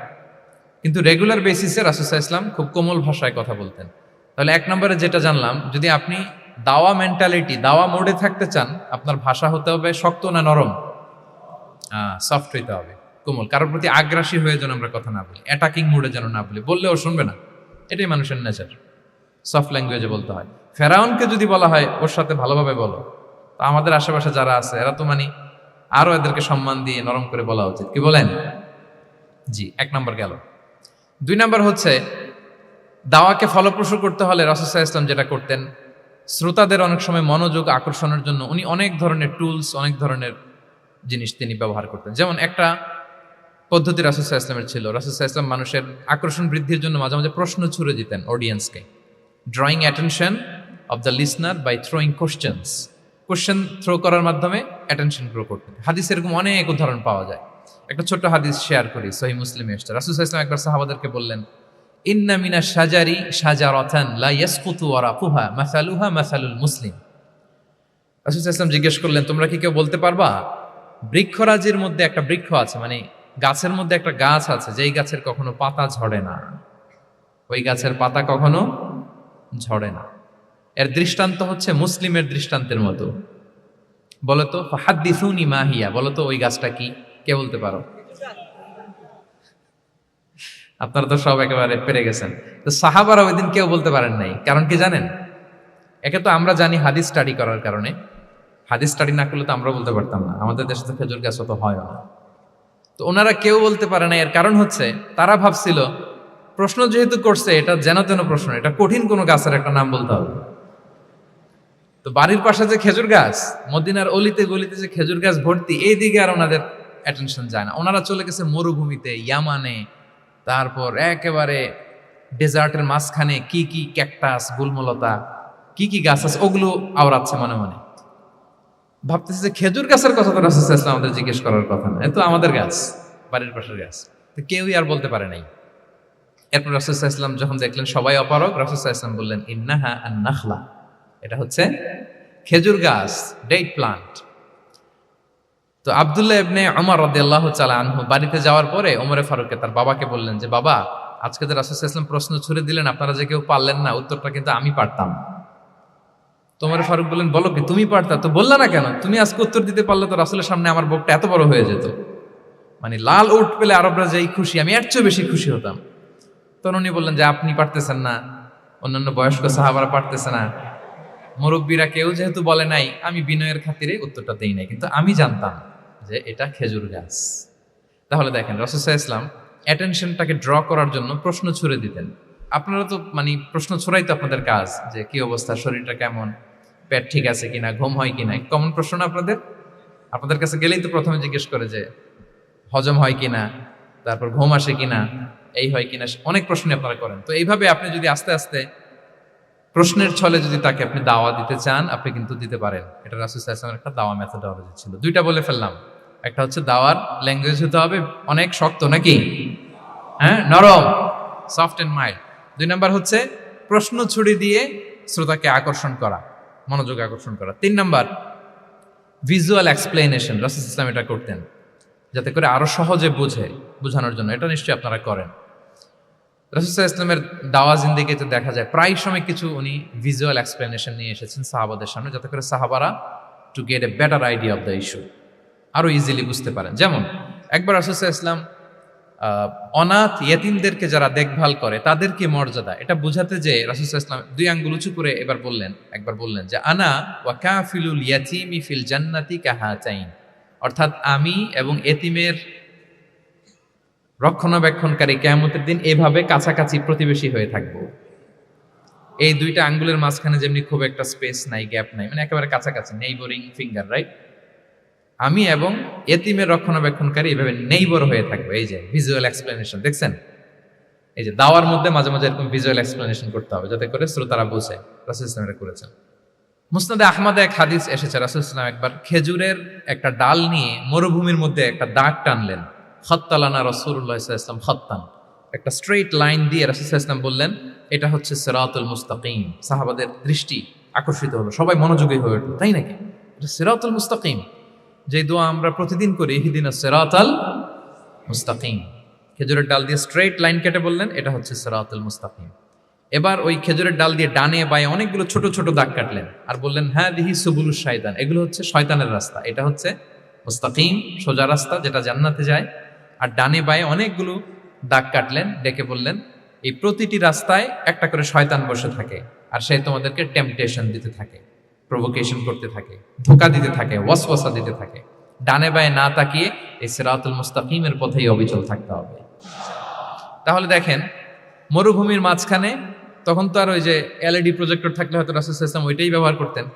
কিন্তু রেগুলার বেসিসে রাসূল সাল্লাল্লাহু আলাইহি ওয়াসাল্লাম খুব কোমল ভাষায় কথা বলতেন। তাহলে এক নম্বরে যেটা জানলাম, যদি আপনি দাওয়া মেন্টালিটি, দাওয়া মোডে থাকতে চান, আপনার ভাষা হতে হবে শক্ত না নরম? সফট হইতে হবে, কোমল। কারোর প্রতি আগ্রাসী হয়ে যেন আমরা কথা না বলি, অ্যাটাকিং মোডে যেন না বলি, বললেও শুনবে না। এটাই মানুষের নেচার, সফট ল্যাঙ্গুয়েজে বলতে হয়। ফেরাউনকে যদি বলা হয় ওর সাথে ভালোভাবে বলো, তো আমাদের আশেপাশে যারা আছে এরা তো আরো এদেরকে সম্মান দিয়ে নরম করে বলা উচিত। কি বলেন? জি, এক নম্বর গেল। দুই নম্বর হচ্ছে দাওয়াকে ফলপ্রসূ করতে হলে রাসূল সাল্লাল্লাহু আলাইহি ওয়াসাল্লাম যেটা করতেন, শ্রোতাদের অনেক সময় মনোযোগ আকর্ষণের জন্য উনি অনেক ধরনের টুলস, অনেক ধরনের জিনিস তিনি ব্যবহার করতেন। যেমন একটা পদ্ধতি রাসূল সাল্লাল্লাহু আলাইহি ওয়াসাল্লামের ছিল, রাসূল সাল্লাল্লাহু আলাইহি ওয়াসাল্লাম মানুষের আকর্ষণ বৃদ্ধির জন্য মাঝে মাঝে প্রশ্ন ছুড়ে দিতেন অডিয়েন্সকে, drawing attention of the listener by throwing questions. Question throw করার মাধ্যমে অ্যাটেনশন গ্রো করতেন। হাদিসে এরকম অনেক উদাহরণ পাওয়া যায়। একটা ছোট্ট হাদিস শেয়ার করি, সহিহ মুসলিমে এসেছে। রাসূল সাল্লাল্লাহু আলাইহি ওয়াসাল্লাম একবার সাহাবাদেরকে বললেন, ইন্না মিনাশ শাজারি শাজারাতান লা ইয়াসকুতু ওয়ারাকুহা মাসালুহা মাসালুল মুসলিম। রাসূল সাল্লাল্লাহু আলাইহি ওয়াসাল্লাম জিজ্ঞেস করলেন, তোমরা কি কেউ বলতে পারবা বৃক্ষরাজির মধ্যে একটা বৃক্ষ আছে, গাছের মধ্যে একটা গাছ আছে যেই গাছের কখনো পাতা ঝরে না, ওই গাছের পাতা কখনো ঝরে না। এর দৃষ্টান্ত হচ্ছে মুসলিমের দৃষ্টান্তের মতো। বলতো ফাহাদ্দিসুনি মা হিয়া, বলতো ওই গাছটা কি? কে বলতে পারো? আপনারা তো সব একেবারে পেরে গেছেন। তো সাহাবারা ওই দিন কেউ বলতে পারেন নাই। কারণ কি জানেন? একে তো আমরা জানি হাদিস স্টাডি করার কারণে, হাদিস স্টাডি না করলে তো আমরা বলতে পারতাম না। আমাদের দেশে তো খেজুর গাছ অত হয় না। তো ওনারা কেউ বলতে পারে না। এর কারণ হচ্ছে তারা ভাবছিল প্রশ্ন যেহেতু করছে, এটা যেন তেন প্রশ্ন, এটা কঠিন কোনো গাছের একটা নাম বলতে হবে। তো বাড়ির পাশে যে খেজুর গাছ, মদিনার অলিতে গলিতে যে খেজুর গাছ ভর্তি, এই দিকে আর ওনাদের অ্যাটেনশন যায় না। ওনারা চলে গেছে মরুভূমিতে, ইয়ামানে, তারপর একেবারে ডেজার্টের মাঝখানে কি কি ক্যাকটাস, গুলমলতা, কি কি গাছ আছে ওগুলো আওড়াচ্ছে মনে মনে। ভাবতেছে যে খেজুর গাছের কথা তো রাসূল সাল্লাল্লাহু আলাইহি ওয়াসাল্লাম আমাদের জিজ্ঞেস করার কথা না, এ তো আমাদের গাছ, বাড়ির পাশের গাছ। তো কেউই আর বলতে পারে নাই। এরপর রাসূল সাল্লাল্লাহু আলাইহি ওয়াসাল্লাম যখন দেখলেন সবাই অপারগ, রাসূল সাল্লাল্লাহু আলাইহি ওয়াসাল্লাম বললেন, ইন্নাহা আন-নাখলা, এটা হচ্ছে খেজুর গাছ, ডেট প্লান্ট। তো আব্দুল্লাহ ইবনে ওমর রাদিয়াল্লাহু তাআলা আনহু বাড়িতে যাওয়ার পরে ওমরে ফারুককে তার বাবাকে বললেন যে, বাবা, আজকে যে রাসূল সাল্লাল্লাহু আলাইহি ওয়াসাল্লাম প্রশ্ন ছুড়ে দিলেন, আপনারা যে কেউ পারলেন না, উত্তরটা কিন্তু আমি পারতাম। তো ওমরে ফারুক বললেন, বলো কি, তুমি পারতা? তো বললা না কেন? তুমি আজকে উত্তর দিতে পারলে তো রাসূলের সামনে আমার বুকটা এত বড় হয়ে যেত। মানে লাল উট পেলে আরবরা যেই খুশি, আমি এর চেয়ে বেশি খুশি হতাম। তখন উনি বললেন যে, আপনি পারতেছেন না, অন্যান্য বয়স্ক সাহাবারা পারতেছে না, মুরব্বীরা কেউ যেহেতু বলে নাই, আমি বিনয়ের খাতিরে উত্তরটা দেই নাই, কিন্তু আমি জানতাম যে এটা খেজুর গাছ। তাহলে দেখেন, রাসূল সাল্লাল্লাহু আলাইহি ওয়াসাল্লাম অ্যাটেনশনটাকে ড্র করার জন্য প্রশ্ন ছুড়ে দিতেন। আপনারা তো মানে প্রশ্ন ছুড়াই তো আপনাদের কাজ, যে কি অবস্থা, শরীরটা কেমন, পেট ঠিক আছে কিনা, ঘুম হয় কিনা, কমন প্রশ্ন না আপনাদের? আপনাদের কাছে গেলেই তো প্রথমে জিজ্ঞেস করে যে হজম হয় কিনা, তারপর ঘুম আসে কিনা, এই হয় কিনা, অনেক প্রশ্ন আপনারা করেন। তো এইভাবে আপনি যদি আস্তে আস্তে প্রশ্নের ছলে যদি তাকে আপনি দাওয়া দিতে চান, আপনি কিন্তু দিতে পারেন। এটা রাসূল সাল্লাল্লাহু আলাইহি ওয়াসাল্লামের একটা দাওয়া মেথোডলজি ছিল। দুইটা বলে ফেললাম, একটা হচ্ছে দাওয়ার ল্যাঙ্গুয়েজ হতে হবে অনেক শক্ত, নাকি হ্যাঁ, নরম, সফট এন্ড মাইল্ড। দুই নাম্বার হচ্ছে প্রশ্ন ছুড়ে দিয়ে শ্রোতাকে আকর্ষণ করা, মনোযোগ আকর্ষণ করা। তিন নাম্বার ভিজুয়াল এক্সপ্লেনেশন, রাসূল সাল্লাল্লাহু আলাইহি ওয়াসাল্লাম এটা করতেন যাতে করে আরো সহজে বোঝানোর জন্য। এটা নিশ্চয়ই আপনারা করেন। রাসূল সাল্লাল্লাহু আলাইহি ওয়াসাল্লামের দাওয়া জিন্দেগিতে দেখা যায় প্রায় সময় কিছু উনি ভিজুয়াল এক্সপ্লেনেশন নিয়ে এসেছেন সাহাবাদের সামনে, যাতে করে সাহাবারা to get a better idea of the issue, আরো ইজিলি বুঝতে পারেন। যেমন একবার রাসূল সাল্লাল্লাহু আলাইহি ওয়াসাল্লাম অনাথ ইয়েতিমদেরকে যারা দেখভাল করে তাদেরকে মর্যাদা, এটা বোঝাতে যে রাসূল সাল্লাল্লাহু আলাইহি ওয়াসাল্লাম দুই আঙ্গুল উঁচু করে একবার বললেন যে, আনা ওয়া কাফিলুল ইয়াতীমি ফিল জান্নাতি কাহাতাইন, অর্থাৎ আমি এবং এতিমের রক্ষণাবেক্ষণকারী কিয়ামতের দিন এভাবে কাছাকাছি প্রতিবেশী হয়ে থাকবো। এই দুইটা আঙ্গুলের মাঝখানে যেমনি খুব একটা স্পেস নাই, গ্যাপ নাই, মানে একেবারে কাছাকাছি, নেইবরিং ফিঙ্গার, রাইট? আমি এবং এতিমের রক্ষণাবেক্ষণকারী এভাবে নেইবর হয়ে থাকবো। এই যে ভিজুয়াল এক্সপ্লেনেশন দেখছেন, এই যে দাওয়ার মধ্যে মাঝে মাঝে এরকম ভিজুয়াল এক্সপ্লেনেশন করতে হবে যাতে করে শ্রোতারা বুঝে। রাসূল ইসলাম এটা করেছেন। মুসনাদে আহমদে এক হাদিস এসেছে, রাসূল ইসলাম একবার খেজুরের একটা ডাল নিয়ে মরুভূমির মধ্যে একটা দাগ টানলেন। খাত্তালানা রাসূলুল্লাহ সাল্লাল্লাহু আলাইহি ওয়াসাল্লাম খাত্তান, একটা স্ট্রেইট লাইন দিয়ে রাসূল সাল্লাল্লাহু আলাইহি ওয়াসাল্লাম বললেন, এটা হচ্ছে সিরাতুল মুস্তাকিম। সাহাবাদের দৃষ্টি আকর্ষিত হলো, সবাই মনোযোগী হয়ে উঠল, তাই নাকি? এটা সিরাতুল মুস্তাকিম, যে দোয়া আমরা প্রতিদিন করি, ইহদিনাস সিরাতাল মুস্তাকিম। খেজুরের ডাল দিয়ে স্ট্রেইট লাইন কেটে বললেন, এটা হচ্ছে সিরাতুল মুস্তাকিম। এবার ওই খেজুরের ডাল দিয়ে ডানে বায়ে অনেকগুলো ছোট ছোট দাগ কাটলেন আর বললেন, হাদিহি সুবুলুশ শাইতান, এগুলো হচ্ছে শয়তানের রাস্তা, এটা হচ্ছে মুস্তাকিম, সোজা রাস্তা যেটা জান্নাতে যায়। আর ডানে বায়ে অনেকগুলো দাগ কাটলেন, ডেকে বললেন, এই প্রতিটি রাস্তায় একটা করে শয়তান বসে থাকে, আর সে তোমাদেরকে টেম্পটেশন দিতে থাকে, প্রভোকেশন করতে থাকে, ধোঁকা দিতে থাকে, ওয়াসওয়াসা দিতে থাকে। ডানে বায়ে না তাকিয়ে এই সিরাতুল মুস্তাকিমের পথেই অবিচল থাকতে হবে। তাহলে দেখেন, মরুভূমির মাঝখানে, তখন তো আর ওই যে এলইডি প্রজেক্টর থাকলে হয়তো রাসূল সাল্লাল্লাহু আলাইহি ওয়াসাল্লাম ওইটাই ব্যবহার করতেন,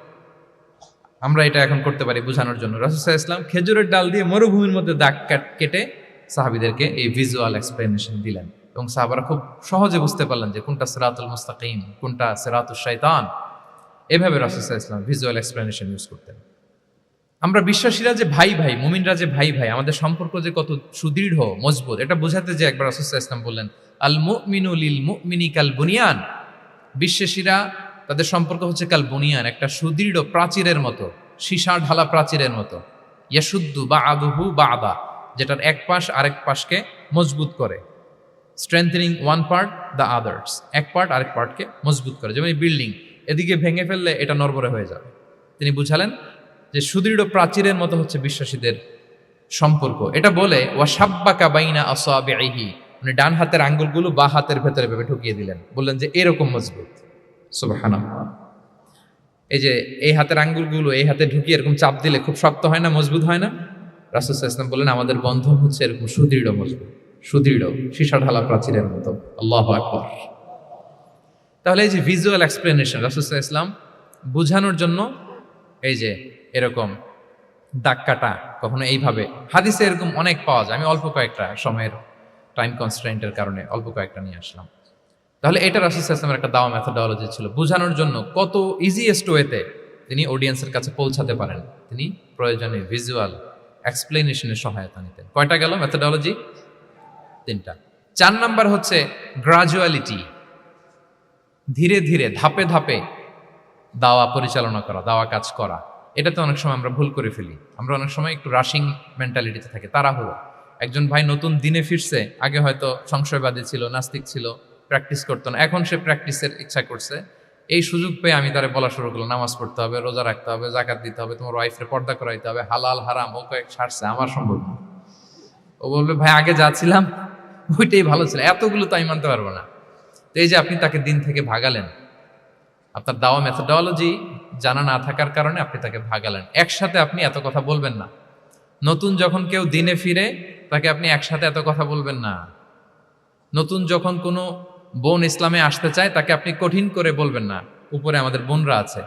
আমরা এটা এখন করতে পারি বোঝানোর জন্য। রাসূল সাল্লাল্লাহু আলাইহি ওয়াসাল্লাম খেজুরের ডাল দিয়ে মরুভূমির মধ্যে দাগ কেটে সাহাবীদেরকে এই ভিজুয়াল এক্সপ্লেনেশন দিলেন, এবং সাহাবারা খুব সহজে বুঝতে পারলেন যে কোনটা সিরাতুল মুস্তাকিম, কোনটা সিরাতুশ শাইতান। এভাবে রাসূল সাল্লাল্লাহু আলাইহি ওয়াসাল্লাম ভিজুয়াল এক্সপ্লেনেশন ইউজ করতেন। আমরা বিশ্বাসীরা যে ভাই ভাই, মুমিনরা যে ভাই ভাই, আমাদের সম্পর্ক যে কত সুদৃঢ় মজবুত, এটা বোঝাতে যে একবার রাসূল সাল্লাল্লাহু আলাইহি ওয়াসাল্লাম বললেন, আল মুমিনু লিল মুমিনি কাল বুনিয়ান, বিশ্বাসীরা তাদের সম্পর্ক হচ্ছে কাল বুনিয়ান, একটা সুদৃঢ় প্রাচীরের মতো, সীসা ঢালা প্রাচীরের মতো। ইয়াশুদ্দু বা'দুহু বা'দা, যেটার এক পাশ আরেক পাশকে মজবুত করে। Strengthening one part the others, এক পার্ট আরেক পার্টকে মজবুত করে। যেমন এই বিল্ডিং, এদিকে ভেঙে ফেললে এটা নড়বড়ে হয়ে যাবে। তিনি বুঝালেন যে সুদৃঢ় প্রাচীরের মতো হচ্ছে বিশ্বাসীদের সম্পর্ক। এটা বলে ওয়াসাব্বাকা বাইনা আসাবিহি, মানে ডান হাতের আঙ্গুলগুলো বা হাতের ভেতরে ভেবে ঢুকিয়ে দিলেন, বললেন যে এরকম মজবুত। সুবহানাল্লাহ। এই যে এই হাতের আঙ্গুলগুলো এই হাতে ঢুকিয়ে এরকম চাপ দিলে খুব শক্ত হয় না, মজবুত হয় না? রাসূল সাল্লাল্লাহু আলাইহি ওয়াসাল্লাম বললেন, আমাদের বন্ধন হচ্ছে এরকম সুদৃঢ় মজবুত। সুদৃঢ়, সীসা ঢালা প্রাচীরের মতো। আল্লাহু আকবার। তাহলে এই যে ভিজুয়াল এক্সপ্লেনেশন, রাসূল সাল্লাল্লাহু আলাইহি ওয়াসাল্লাম বোঝানোর জন্য এই যে এরকম দাগ কাটা, কখনো এইভাবে, হাদিসে এরকম অনেক পাওয়া যায়। আমি অল্প কয়েকটা, সময়ের টাইম কনস্ট্রেন্টের কারণে অল্প কয়েকটা নিয়ে আসলাম। তাহলে এটা রাসূল সাল্লাল্লাহু আলাইহি ওয়াসাল্লামের একটা দাওয়া মেথোডোলজি ছিল, বোঝানোর জন্য কত ইজিয়েস্ট ওয়েতে তিনি অডিয়েন্সের কাছে পৌঁছাতে পারেন। তিনি প্রয়োজনে ভিজুয়াল এক্সপ্লেনেশনের সহায়তা নিতেন। কয়টা গেল মেথোডোলজি? 3টা। 4 নাম্বার হচ্ছে গ্রাজুয়ালিটি, ধীরে ধীরে ধাপে ধাপে দাওয়া পরিচালনা করা, দাওয়া কাজ করা। এটাতে অনেক সময় আমরা ভুল করে ফেলি। আমরা অনেক সময় একটু রাশিং মেন্টালিটিতে থাকি, তাড়াহুড়ো। একজন ভাই নতুন দিনে ফিরছে, আগে হয়তো সংশয়বাদী ছিল, নাস্তিক ছিল, প্র্যাকটিস করতো না, এখন সে প্র্যাকটিসের ইচ্ছা করছে। এই সুযোগ পেয়ে আমি তারে বলা শুরু করলাম, নামাজ পড়তে হবে, রোজা রাখতে হবে, জাকাত দিতে হবে, তোমার ওয়াইফের পর্দা করাইতে হবে, হালাল হারাম ও কয়েক ছাড়ছে, আমার সম্ভব না। ও বলবে ভাই আগে যা ছিলাম ওইটাই ভালো ছিল, এতগুলো তো আমি মানতে পারবো না। তো এই যে আপনি তাকে দিন থেকে ভাগালেন, আপনার দাওয়া মেথোডোলজি জানা না থাকার কারণে আপনি তাকে ভাগালেন। একসাথে আপনি এত কথা বলবেন না। নতুন যখন কেউ দিনে ফিরে, তাকে আপনি একসাথে এত কথা বলবেন না। নতুন যখন কোনো বোন ইসলামে আসতে চায়, তাকে আপনি কঠিন করে বলবেন না। উপরে আমাদের বোনরা আছে,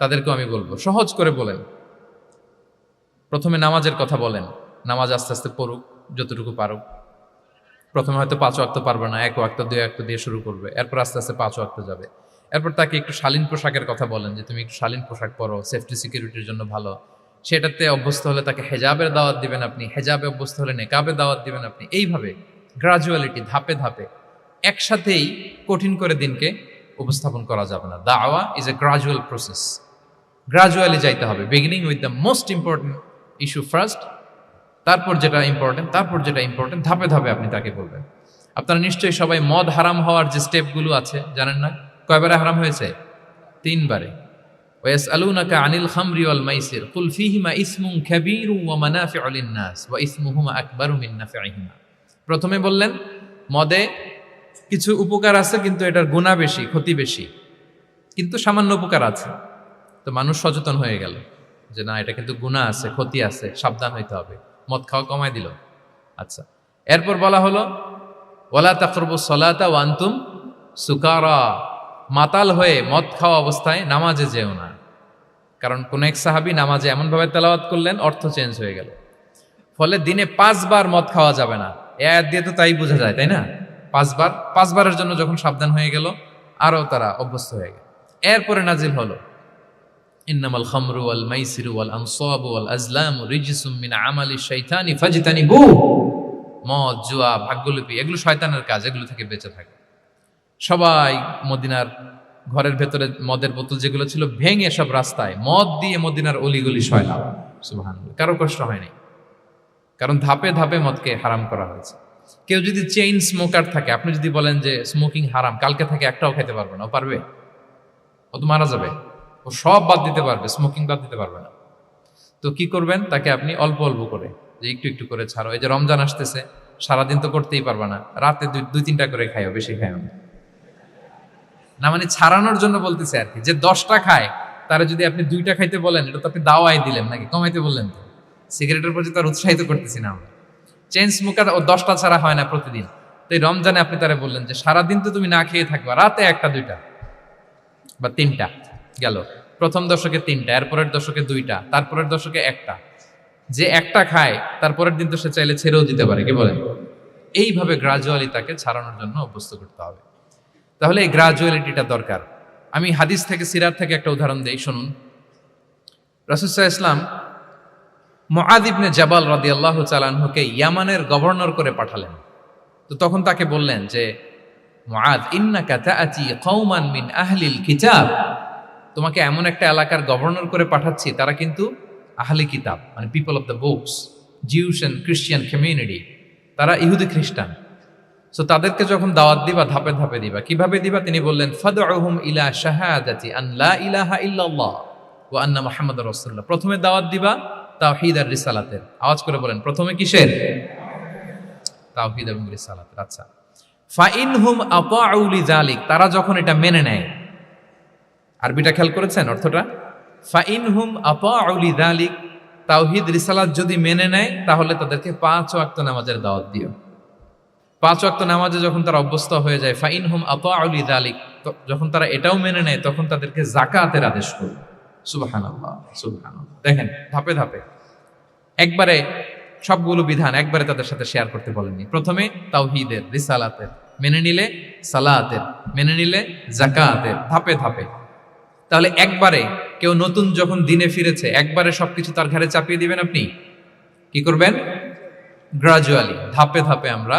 তাদেরকেও আমি বলবো, সহজ করে বলেন। প্রথমে নামাজের কথা বলেন, নামাজ আস্তে আস্তে পড়ুক, যতটুকু পারুক। প্রথমে হয়তো 5 ওয়াক্ত পারবে না, 1 ওয়াক্ত 2 ওয়াক্ত দিয়ে শুরু করবে, এরপর আস্তে আস্তে 5 ওয়াক্ত যাবে। এরপর তাকে একটু শালীন পোশাকের কথা বলেন, যে তুমি একটু শালীন পোশাক পরো, সেফটি সিকিউরিটির জন্য ভালো। সেটাতে অভ্যস্ত হলে তাকে হেজাবের দাওয়াত দিবেন আপনি, হেজাবে অভ্যস্ত হলে নেকাবে দাওয়াত দিবেন আপনি। এইভাবে গ্রাজুয়ালিটি, ধাপে ধাপে, একসাথেই কঠিন করে দিনকে উপস্থাপন করা যাবে না। দাওয়া is a gradual process, gradually যাইতে হবে। Beginning with the most important issue first, তারপর যেটা ইম্পর্টেন্ট, তারপর যেটা ইম্পর্টেন্ট, ধাপে ধাপে আপনি তাকে বলবেন। আপনারা নিশ্চয়ই সবাই মদ হারাম হওয়ার যে স্টেপগুলো আছে জানেন না? কয়বারে হারাম হয়েছে? 3 বারে। ওয়াসআলুনাকা আনিল খামরি ওয়াল মাইসির কুল ফীহিমা ইসমুন কাবীরুন ওয়া মানাফিউ লিন-নাস ওয়া ইসমুহুমা আকবারু মিন নাফিহিমা। প্রথমে বললেন মদে কিছু উপকার আছে, কিন্তু এটার গুনাহ বেশি, ক্ষতি বেশি, কিন্তু সামান্য উপকার আছে। তো মানুষ সচেতন হয়ে গেল যে না, এটা কিন্তু গুনাহ আছে, ক্ষতি আছে, সাবধান হইতে হবে। মদ খাওয়া কমায় দিল। আচ্ছা, এরপর বলা হলো ওয়ালা তাকরাবুস সালাতা ওয়া আনতুম সুকারা, মাতাল হয়ে মদ খাওয়া অবস্থায় নামাজে যেও না। কারণ কোন এক সাহাবী নামাজে এমনভাবে তেলাওয়াত করলেন, অর্থ চেঞ্জ হয়ে গেল। ফলে দিনে 5 বার মদ খাওয়া যাবে না। এই আয়াত দিয়ে তো তাই বোঝা যায়, তাই না? 5 বারের জন্য যখন সাবধান হয়ে গেল, আরো তারা অভ্যস্ত হয়ে গেল। এরপরে নাজিল হলো ইন্নামাল খামরু ওয়াল মাইসিরু ওয়াল আনসাবু ওয়াল আজলামু রিজসুম মিন আমালিশ শাইতানি ফাজতানিবু। মদ, জুয়া, ভাগ্যলিপি, এগুলো শয়তানের কাজ, এগুলো থেকে বেঁচে থাকে। সবাই মদিনার ঘরের ভেতরে মদের বোতল যেগুলো ছিল ভেঙে সব রাস্তায় মদ দিয়ে মদিনার অলিগলি সয়লাম। সুবহানাল্লাহ, কারো কষ্ট হয়নি, কারণ ধাপে ধাপে মদকে হারাম করা হয়েছে। কেউ যদি চেইন স্মোকার থাকে, আপনি যদি বলেন যে স্মোকিং হারাম, কালকে থেকে একটাও খেতে পারবে না, ও পারবে? ও তো মারা যাবে। ও সব বাদ দিতে পারবে, স্মোকিং বাদ দিতে পারবে না। তো কি করবেন? তাকে আপনি অল্প অল্প করে, যে একটু একটু করে ছাড়ো। এই যে রমজান আসতেছে, সারাদিন তো করতেই পারবে না, রাতে 2-3টা করে খাইও, বেশি খাইও না। মানে ছাড়ানোর জন্য বলতেছে আর কি। যে 10টা খায়, তারা যদি আপনি 2টা খাইতে বলেন, এটা তো আপনি দাওয়াই দিলেন নাকি, কমাইতে বললেন তো। সিগারেটের প্রতি তার উৎসাহিত করতেছি না আমরা। চেইন স্মোকার ও 10টা ছাড়া হয় না প্রতিদিন। তো এই রমজানে আপনি তারা বললেন যে সারাদিন তো তুমি না খেয়ে থাকবা, রাতে 1টা 2টা বা 3টা গেল। প্রথম দশকে 3টা, এরপরের দশকে 2টা, তারপরের দশকে 1টা। যে 1টা খায়, তারপরের দিন তো সে চাইলে ছেড়েও দিতে পারে, কি বলেন? এইভাবে গ্রাজুয়ালি তাকে ছাড়ানোর জন্য অভ্যস্ত করতে হবে। তাহলে এই গ্রাজুয়ালিটিটা দরকার। আমি হাদিস থেকে, সিরাত থেকে একটা উদাহরণ দেই, শুনুন। রাসূল সাল্লাল্লাহু আলাইহি ওয়াসাল্লাম মুআয ইবনে জাবাল রাদিয়াল্লাহু তাআলা আনহুকে ইয়ামানের গভর্নর করে পাঠালেন। তো তখন তাকে বললেন যে মুআয, ইন্নাকা তাআতি কওমান মিন আহলিল কিতাব, তোমাকে এমন একটা এলাকার গভর্নর করে পাঠাচ্ছি, তারা কিন্তু আহলি কিতাব, মানে people of the books, Jews and Christian community, তারা ইহুদি খ্রিস্টান। সো তাদেরকে যখন দাওয়াত দিবা, ধাপে ধাপে দিবা। কিভাবে দিবা? তিনি বললেন ফাদউহুম ইলা শাহাদাতি আন লা ইলাহা ইল্লাল্লাহ ওয়া আন্না মুহাম্মাদুর রাসূলুল্লাহ। প্রথমে দাওয়াত দিবা তাওহীদ আর রিসালাতের। আওয়াজ করে বলেন, প্রথমে কিসের? তাওহীদ এবং রিসালাতের। আচ্ছা, ফাইনহুম আতাউ লিযালিক, তারা যখন এটা মেনে নেয়। আরবিটা খেয়াল করেছেন অর্থটা? ফাইনহুম আতাউ লিযালিক, তাওহীদ রিসালাত যদি মেনে নেয়, তাহলে তাদেরকে 5 ওয়াক্ত নামাজের দাওয়াত দিও। 5 ওয়াক্ত নামাজে যখন তারা অভ্যস্ত হয়ে যায়, ফাইনহুম আতাউ লিযালিক, যখন তারা এটাও মেনে নেয় তখন তাদেরকে যাকাতের আদেশ করবে। সুবহানাল্লাহ, সুবহানাল্লাহ। দেখেন ধাপে ধাপে একবারে সবগুলো বিধান একবারে তাদের সাথে শেয়ার করতে বলেননি। প্রথমে তাওহীদের, রিসালাতের, মেনে নিলে সালাতের, মেনে নিলে যাকাতের, ধাপে ধাপে। তাহলে একবারে কেউ নতুন যখন দিনে ফিরেছে একবারে সবকিছু তার ঘাড়ে চাপিয়ে দিবেন আপনি? কি করবেন? গ্রাজুয়ালি, ধাপে ধাপে আমরা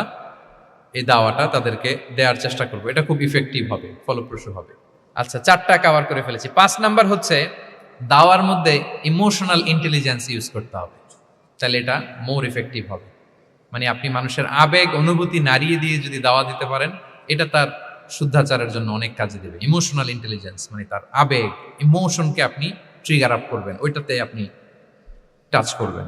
এই দাওয়াটা তাদেরকে দেওয়ার চেষ্টা করবো। এটা খুব ইফেক্টিভ হবে, ফলপ্রসূ হবে। আচ্ছা, 4টা কভার করে ফেলেছি। 5 নাম্বার হচ্ছে দাওয়ার মধ্যে ইমোশনাল ইন্টেলিজেন্স ইউজ করতে হবে, তাহলে এটা মোর ইফেক্টিভ হবে। মানে আপনি মানুষের আবেগ অনুভূতি নাড়িয়ে দিয়ে যদি দাওয়া দিতে পারেন, এটা তার শুদ্ধাচারের জন্য অনেক কাজে দেবে। ইমোশনাল ইন্টেলিজেন্স মানে তার আবেগ, ইমোশনকে আপনি ট্রিগার আপ করবেন, ওইটাতে আপনি টাচ করবেন,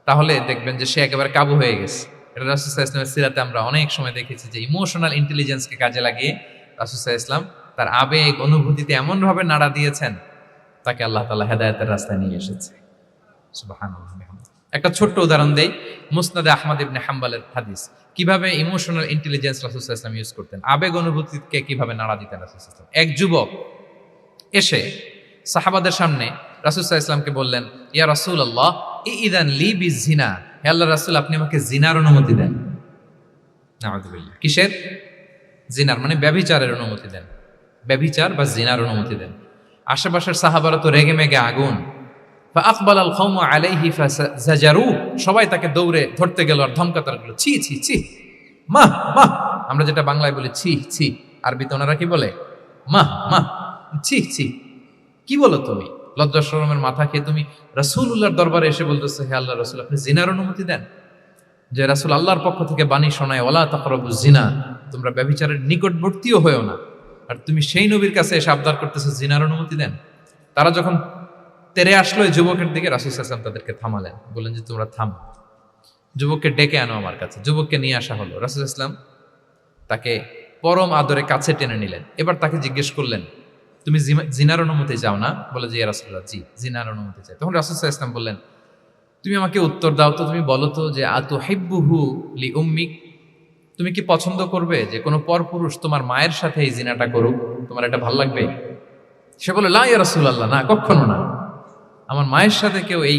তাহলে দেখবেন যে সে একেবারে কাবু হয়ে গেছে। এটা রাসূল সাল্লাল্লাহু আলাইহি ওয়াসাল্লামের সিরাতে আমরা অনেক সময় দেখেছি যে ইমোশনাল ইন্টেলিজেন্সকে কাজে লাগিয়ে রাসূল সাল্লাল্লাহু আলাইহি ওয়াসাল্লাম তার আবেগ অনুভূতিতে এমনভাবে নাড়া দিয়েছেন, তাকে আল্লাহ তাআলা হেদায়েতের রাস্তায় নিয়ে এসেছে। সুবহানাল্লাহ। একটা ছোট্ট উদাহরণ দেই, মুসনাদে আহমদ ইবনে হাম্বলের হাদিস, কিভাবে ইমোশনাল ইন্টেলিজেন্স রাসূল সাল্লাল্লাহু আলাইহি ওয়াসাল্লাম ইউজ করতেন, আবেগ অনুভূতিকে কিভাবে নাড়া দিতেন রাসূল সাল্লাল্লাহু আলাইহি ওয়াসাল্লাম। এক যুবক এসে সাহাবাদের সামনে রাসূল সাল্লাল্লাহু আলাইহি ওয়াসাল্লামকে বললেন, ইয়া রাসূলুল্লাহ ইযান লি বিজিনা, হে আল্লাহর রাসূল আপনি আমাকে জিনার অনুমতি দেন। নাউযুবিল্লাহ। কিসের? জিনার, মানে ব্যভিচারের অনুমতি দেন, ব্যভিচার বা জিনার অনুমতি দেন। আশেপাশের সাহাবারা তো রেগে মেগে আগুন। ফাআকবাল আল কওমু আলাইহি ফাজাজারু, সবাই তাকে দৌড়ে ধরতে গেল আর ধমকাতে লাগলো, ছি ছি ছি, মাহ মাহ। আমরা যেটা বাংলায় বলি ছি ছি, আরবিতে ওনারা কি বলে? মাহ মাহ, ছি ছি, কি বলো তুমি? লজ্জা শরমের মাথা খেয়ে তুমি রাসূলুল্লাহর দরবারে এসে বলতেছে, হে আল্লাহর রাসূল আপনি জিনার অনুমতি দেন। যে রাসূল আল্লাহর পক্ষ থেকে বাণী শোনায়, ওয়ালা তাকরাবুজ জিনা, তোমরা ব্যভিচারের নিকটবর্তীও হয়ো না, আর তুমি সেই নবীর কাছে এসে আবদার করতেছো জিনার অনুমতি দেন। তারা যখন তেরে আসলো এই যুবকের দিকে, রাসূল সাল্লাল্লাহু আলাইহি ওয়াসাল্লাম তাদেরকে থামালেন, বললেন যে তোমরা থামো, যুবককে ডেকে আনো আমার কাছে। যুবককে নিয়ে আসা হলো। রাসূল সাল্লাল্লাহু আলাইহি ওয়াসাল্লাম তাকে পরম আদরে কাছে টেনে নিলেন। এবার তাকে জিজ্ঞেস করলেন, তুমি জিনার অনুমতি চাও না? বলে যে ইয়া রাসূলুল্লাহ জি, জিনার অনুমতি চাই। তখন রাসূল সাল্লাল্লাহু আলাইহি ওয়াসাল্লাম বললেন, তুমি আমাকে উত্তর দাও তো, তুমি বলো তো যে আতুহিব্বুহু লি উম্মিক, তুমি কি পছন্দ করবে যে কোনো পরপুরুষ তোমার মায়ের সাথে এই জিনাটা করুক? তোমার এটা ভালো লাগবে? সে বলে লা ইয়া রাসূলুল্লাহ, না কখনো না, আমার মায়ের সাথে কেউ এই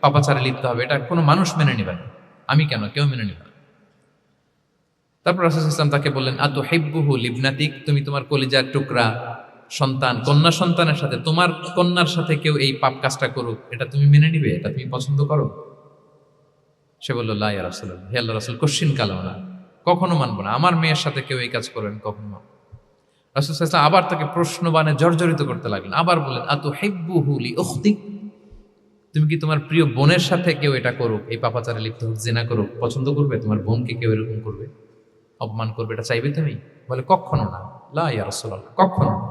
পাপাচারে লিপ্ত হবে এটা কোনো মানুষ মেনে নেবে না। আমি কেন, কেউ মেনে নেবে না। তারপর রাসূল সাল্লাল্লাহু আলাইহি ওয়াসাল্লাম তাকে বললেন, আতুহিব্বুহু লিবনাতিক, তুমি তোমার কলিজার টুকরা সন্তান, কন্যা সন্তানের সাথে, তোমার কন্যার সাথে কেউ এই পাপ কাজটা করুক, এটা তুমি মেনে নিবে? এটা তুমি পছন্দ করো? সে বলল লা ইয়া রাসূলুল্লাহ, হে আল্লাহর রাসূল কশিন কালো না, কখনো মানবো না, আমার মেয়ের সাথে কেউ এই কাজ করবেন কখনো মানবো। রাসূল সাল্লাল্লাহু আলাইহি ওয়াসাল্লাম আবার তাকে প্রশ্নবাণে জর্জরিত করতে লাগলেন, আবার বললেন আতুহিব্বুহু লি উখতিক, তুমি কি তোমার প্রিয় বোনের সাথে কেউ এটা করুক, এই পাপাচারে লিপ্ত হোক, জিনা করুক, পছন্দ করবে? তোমার বোনকে কেউ এরকম করবে, অপমান করবে, এটা চাইবে তুমি? বলে কখনো না, লা ইয়া রাসূলুল্লাহ, কখনো না,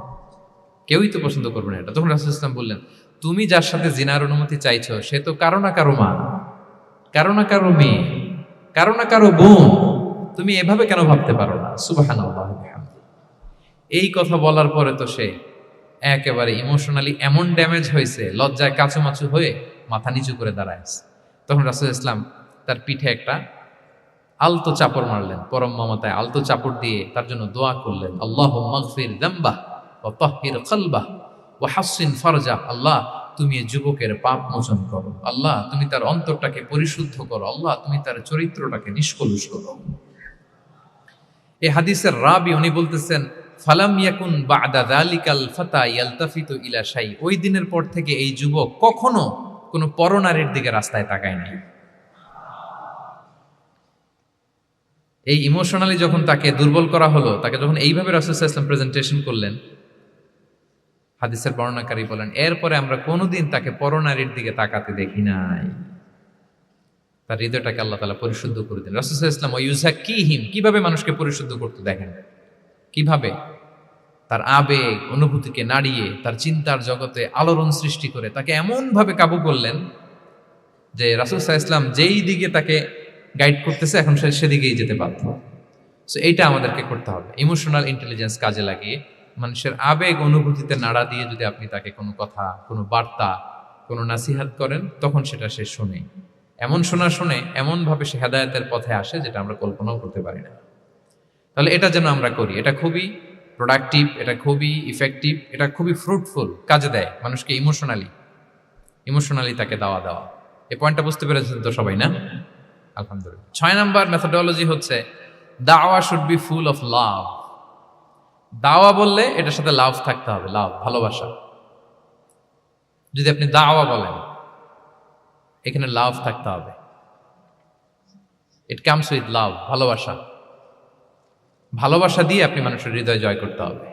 কেউই তো পছন্দ করবে না এটা। তখন রাসূল সাল্লাল্লাহু আলাইহি ওয়াসাল্লাম বললেন, তুমি যার সাথে জিনার অনুমতি চাইছো সে তো কারো না কারো মা, কারো না কারো মেয়ে, কারো না কারো বোন, তুমি এভাবে কেন ভাবতে পারো না? সুবহানাল্লাহ। এই কথা বলার পরে তো সে একেবারে ইমোশনালি এমন ড্যামেজ হয়েছে, লজ্জায় কাচুমাচু হয়ে মাথা নিচু করে দাঁড়ায় আছে। তখন রাসূল ইসলাম তার পিঠে একটা আলতো চাপড় মারলেন, পরম মমতায় আলতো চাপড় দিয়ে তার জন্য দোয়া করলেন, আল্লাহুম্মা গফির যামবাহ ওয়া তাহহির কলবাহ ওয়া হাসসিন ফারজাহ, আল্লাহ তুমি এই যুবকের পাপ মোচন করো, আল্লাহ তুমি তার অন্তরটাকে পরিশুদ্ধ করো, আল্লাহ তুমি তার চরিত্রটাকে নিষ্কলুষ করো। এই হাদিসের রাবি উনি বলতেছেন, ফালাম ইয়াকুন বা'দা যালিকাল ফাতা ইয়ালতাফিতু ইলা শাই, ওই দিনের পর থেকে এই যুবক কখনো কোনো পরনারীর দিকে রাস্তায় তাকায় নাই। এই ইমোশনালি যখন তাকে দুর্বল করা হলো, তাকে যখন এইভাবে রাসূল সাল্লাল্লাহু আলাইহি ওয়াসাল্লাম প্রেজেন্টেশন করলেন, হাদিসের বর্ণনাকারী বলেন এরপরে আমরা কোনোদিন তাকে পরনারীর দিকে তাকাতে দেখি নাই। তার হৃদয়টাকে আল্লাহ তাআলা পরিশুদ্ধ করে দিলেন। রাসূল সাল্লাল্লাহু আলাইহি ওয়াসাল্লাম ওয়ায়ুযাক্কিহিম, কিভাবে মানুষকে পরিশুদ্ধ করতে দেখেন, কিভাবে তার আবেগ অনুভূতিকে নাড়িয়ে তার চিন্তার জগতে আলোড়ন সৃষ্টি করে তাকে এমনভাবে কাবু করলেন যে রাসূল সাল্লাল্লাহু আলাইহি ওয়াসাল্লাম যেই দিকে তাকে গাইড করতেছে এখন সে সেদিকেই যেতে বাধ্য। সো এইটা আমাদেরকে করতে হবে, ইমোশনাল ইন্টেলিজেন্স কাজে লাগিয়ে মানুষের আবেগ অনুভূতিতে নাড়া দিয়ে যদি আপনি তাকে কোনো কথা, কোনো বার্তা, কোনো নাসিহাত করেন, তখন সেটা সে শুনে, এমন শোনা শুনে এমনভাবে সে হেদায়েতের পথে আসে যেটা আমরা কল্পনাও করতে পারি না। তাহলে এটা যেন আমরা করি, এটা খুবই প্রোডাক্টিভ, এটা খুবই ইফেক্টিভ, এটা খুবই ফ্রুটফুল, কাজে দেয় মানুষকে ইমোশনালি তাকে দেওয়া। এই পয়েন্টটা বুঝতে পেরেছেন তো সবাই, না? আলহামদুলিল্লাহ। 6 নাম্বার মেথোডোলজি হচ্ছে দাওয়া should be full of love. দাওয়া বললে এটার সাথে লাভ থাকতে হবে, লাভ, ভালোবাসা। যদি আপনি দাওয়া বলেন, এখানে লাভ থাকতে হবে। ইট কামস উইথ লাভ, ভালোবাসা দিয়ে আপনি মানুষের হৃদয় জয় করতে হবে।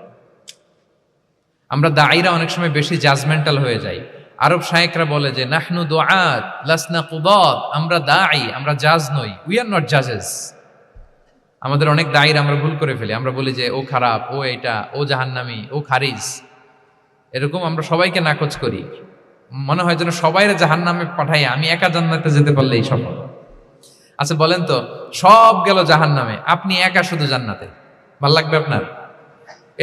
আমরা দায়ীরা অনেক সময় বেশি জাজমেন্টাল হয়ে যাই। আরব শায়েকরা বলে যে নাহনু দুআত লাসনা কুদাত, আমরা দায়ী, আমরা জাজ নই, উই আর নট জাজেস। আমাদের অনেক দায়ীরা আমরা ভুল করে ফেলি। আমরা বলি যে ও খারাপ, ও এটা, ও জাহান্নামী, ও খারিজ, এরকম আমরা সবাইকে নাকচ করি। মনে হয় যেন সবাইরে জাহান্নামে পাঠাই, আমি একা জান্নাতে যেতে পারলেই সফল। আচ্ছা বলেন তো, সব গেল জাহান্নামে, আপনি একা শুধু জান্নাতে, ভাল লাগবে আপনার?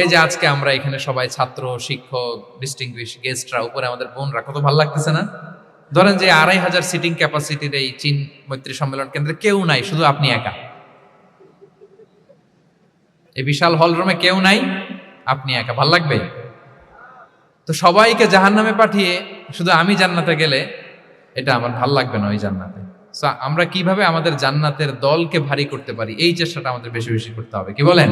এই যে আজকে আমরা এখানে সবাই ছাত্র, শিক্ষক, ডিস্টিংগুইশ গেস্টরা, উপরে আমাদের বোনরা, কত ভালো লাগতেছে না? ধরেন যে 2500 সিটিং ক্যাপাসিটির এই চীন মৈত্রী সম্মেলন কেন্দ্রে কেউ নাই, শুধু আপনি একা। এই বিশাল হল রুমে কেউ নাই, আপনি একা, ভাল লাগবে? তো সবাইকে জাহান্নামে পাঠিয়ে শুধু আমি জান্নাতে গেলে এটা আমার ভাল লাগবে না ওই জান্নাতে। আমরা কিভাবে আমাদের জান্নাতের দলকে ভারী করতে পারি, এই চেষ্টাটা আমাদের বেশি বেশি করতে হবে, কি বলেন?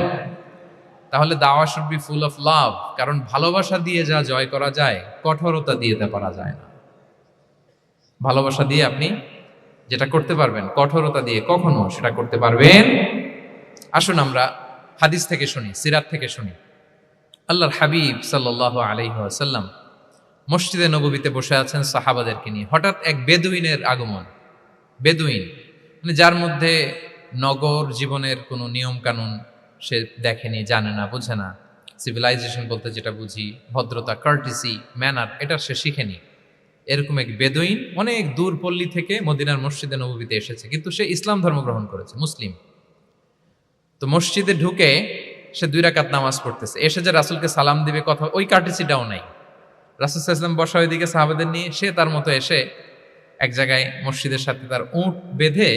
তাহলে দাওয়া should be full of love, কারণ ভালোবাসা দিয়ে যা জয় করা যায়, কঠোরতা দিয়ে তা পারা যায় না। ভালোবাসা দিয়ে আপনি যেটা করতে পারবেন, কঠোরতা দিয়ে কখনো সেটা করতে পারবেন। আসুন আমরা হাদিস থেকে শুনি, সিরাত থেকে শুনি। আল্লাহর হাবিব সাল্লাল্লাহু আলাইহি ওয়াসাল্লাম মসজিদে নববীতে বসে আছেন সাহাবাদেরকে নিয়ে। হঠাৎ এক বেদুইনের আগমন। বেদুইন মানে যার মধ্যে নগর জীবনের কোনো নিয়ম কানুন সে দেখেনি, জানে না, বোঝে না। সিভিলাইজেশন বলতে যেটা বুঝি, ভদ্রতা, কার্টিসি, ম্যানার, এটা সে শিখেনি। এরকম এক বেদুইন অনেক দূর পল্লী থেকে মদিনার মসজিদে নববীতে এসেছে, কিন্তু সে ইসলাম ধর্ম গ্রহণ করেছে, মুসলিম। তো মসজিদে ঢুকে সে 2 রাকাত নামাজ পড়তেছে। এসে যে রাসূলকে সালাম দিবে, কথা, ওই কার্টিসিটাও নাই। রাসূল সাল্লাল্লাহু আলাইহি ওয়াসাল্লাম বসা ওইদিকে সাহাবাদের নিয়ে, সে তার মতো এসে এক জায়গায় মসজিদের সাথে তার উট বেঁধে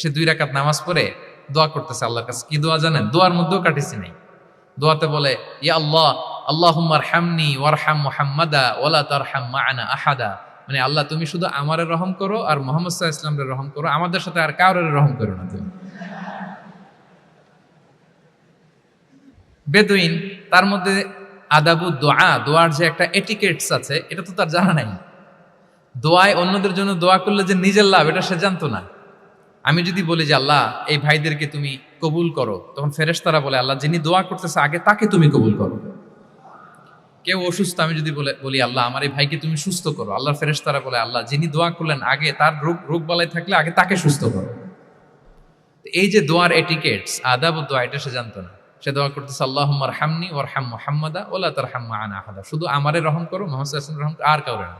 সে 2 রাকাত নামাজ পড়ে দোয়া করতেছে আল্লাহর কাছে। কি দোয়া জানেন? দোয়ার মধ্যেও কাটিছি নেই। দোয়াতে বলে, ইয়া আল্লাহ, আল্লাহুম্মা আরহামনি ওয়ারহাম মুহাম্মাদা ওয়ালা তারহাম মা'ানা আহাদা। মানে আল্লাহ, তুমি শুধু আমারে রহম করো আর মুহাম্মদ সাল্লাল্লাহু আলাইহি ওয়াসাল্লামের রহম করো, আমাদের সাথে আর কারোর রহম করো না তুমি। বেদুইন, তার মধ্যে আদাবু দোয়া, দোয়ার যে একটা এটিকেটস আছে, এটা তো তার জানা নাই। দোয়ায় অন্যদের জন্য দোয়া করলে যে নিজের লাভ, এটা সে জানতো না। আমি যদি বলি যে আল্লাহ এই ভাইদেরকে তুমি কবুল করো, তখন ফেরেশতারা বলে আল্লাহ যিনি দোয়া করতেছে আগে তাকে তুমি কবুল করো। কেউ অসুস্থ, আমি যদি বলি আল্লাহ আমার এই ভাইকে তুমি সুস্থ করো, আল্লাহর ফেরেশতারা বলে আল্লাহ যিনি দোয়া করলেন আগে, তার রোগ বালাই থাকলে আগে তাকে সুস্থ করো। এই যে দোয়ার এটিকেটস, আদাব ও দোয়া, এটা সে জানতো না। সে দোয়া করতেছে আল্লাহুম্মা আরহামনি ওয়ারহাম মুহাম্মাদা ওয়ালা তারহাম মা'ানা আহাদা, শুধু আমারে রহম করো, মুহাম্মদ সাল্লাল্লাহু আলাইহি ওয়াসাল্লাম রহম, আর কাউরে না।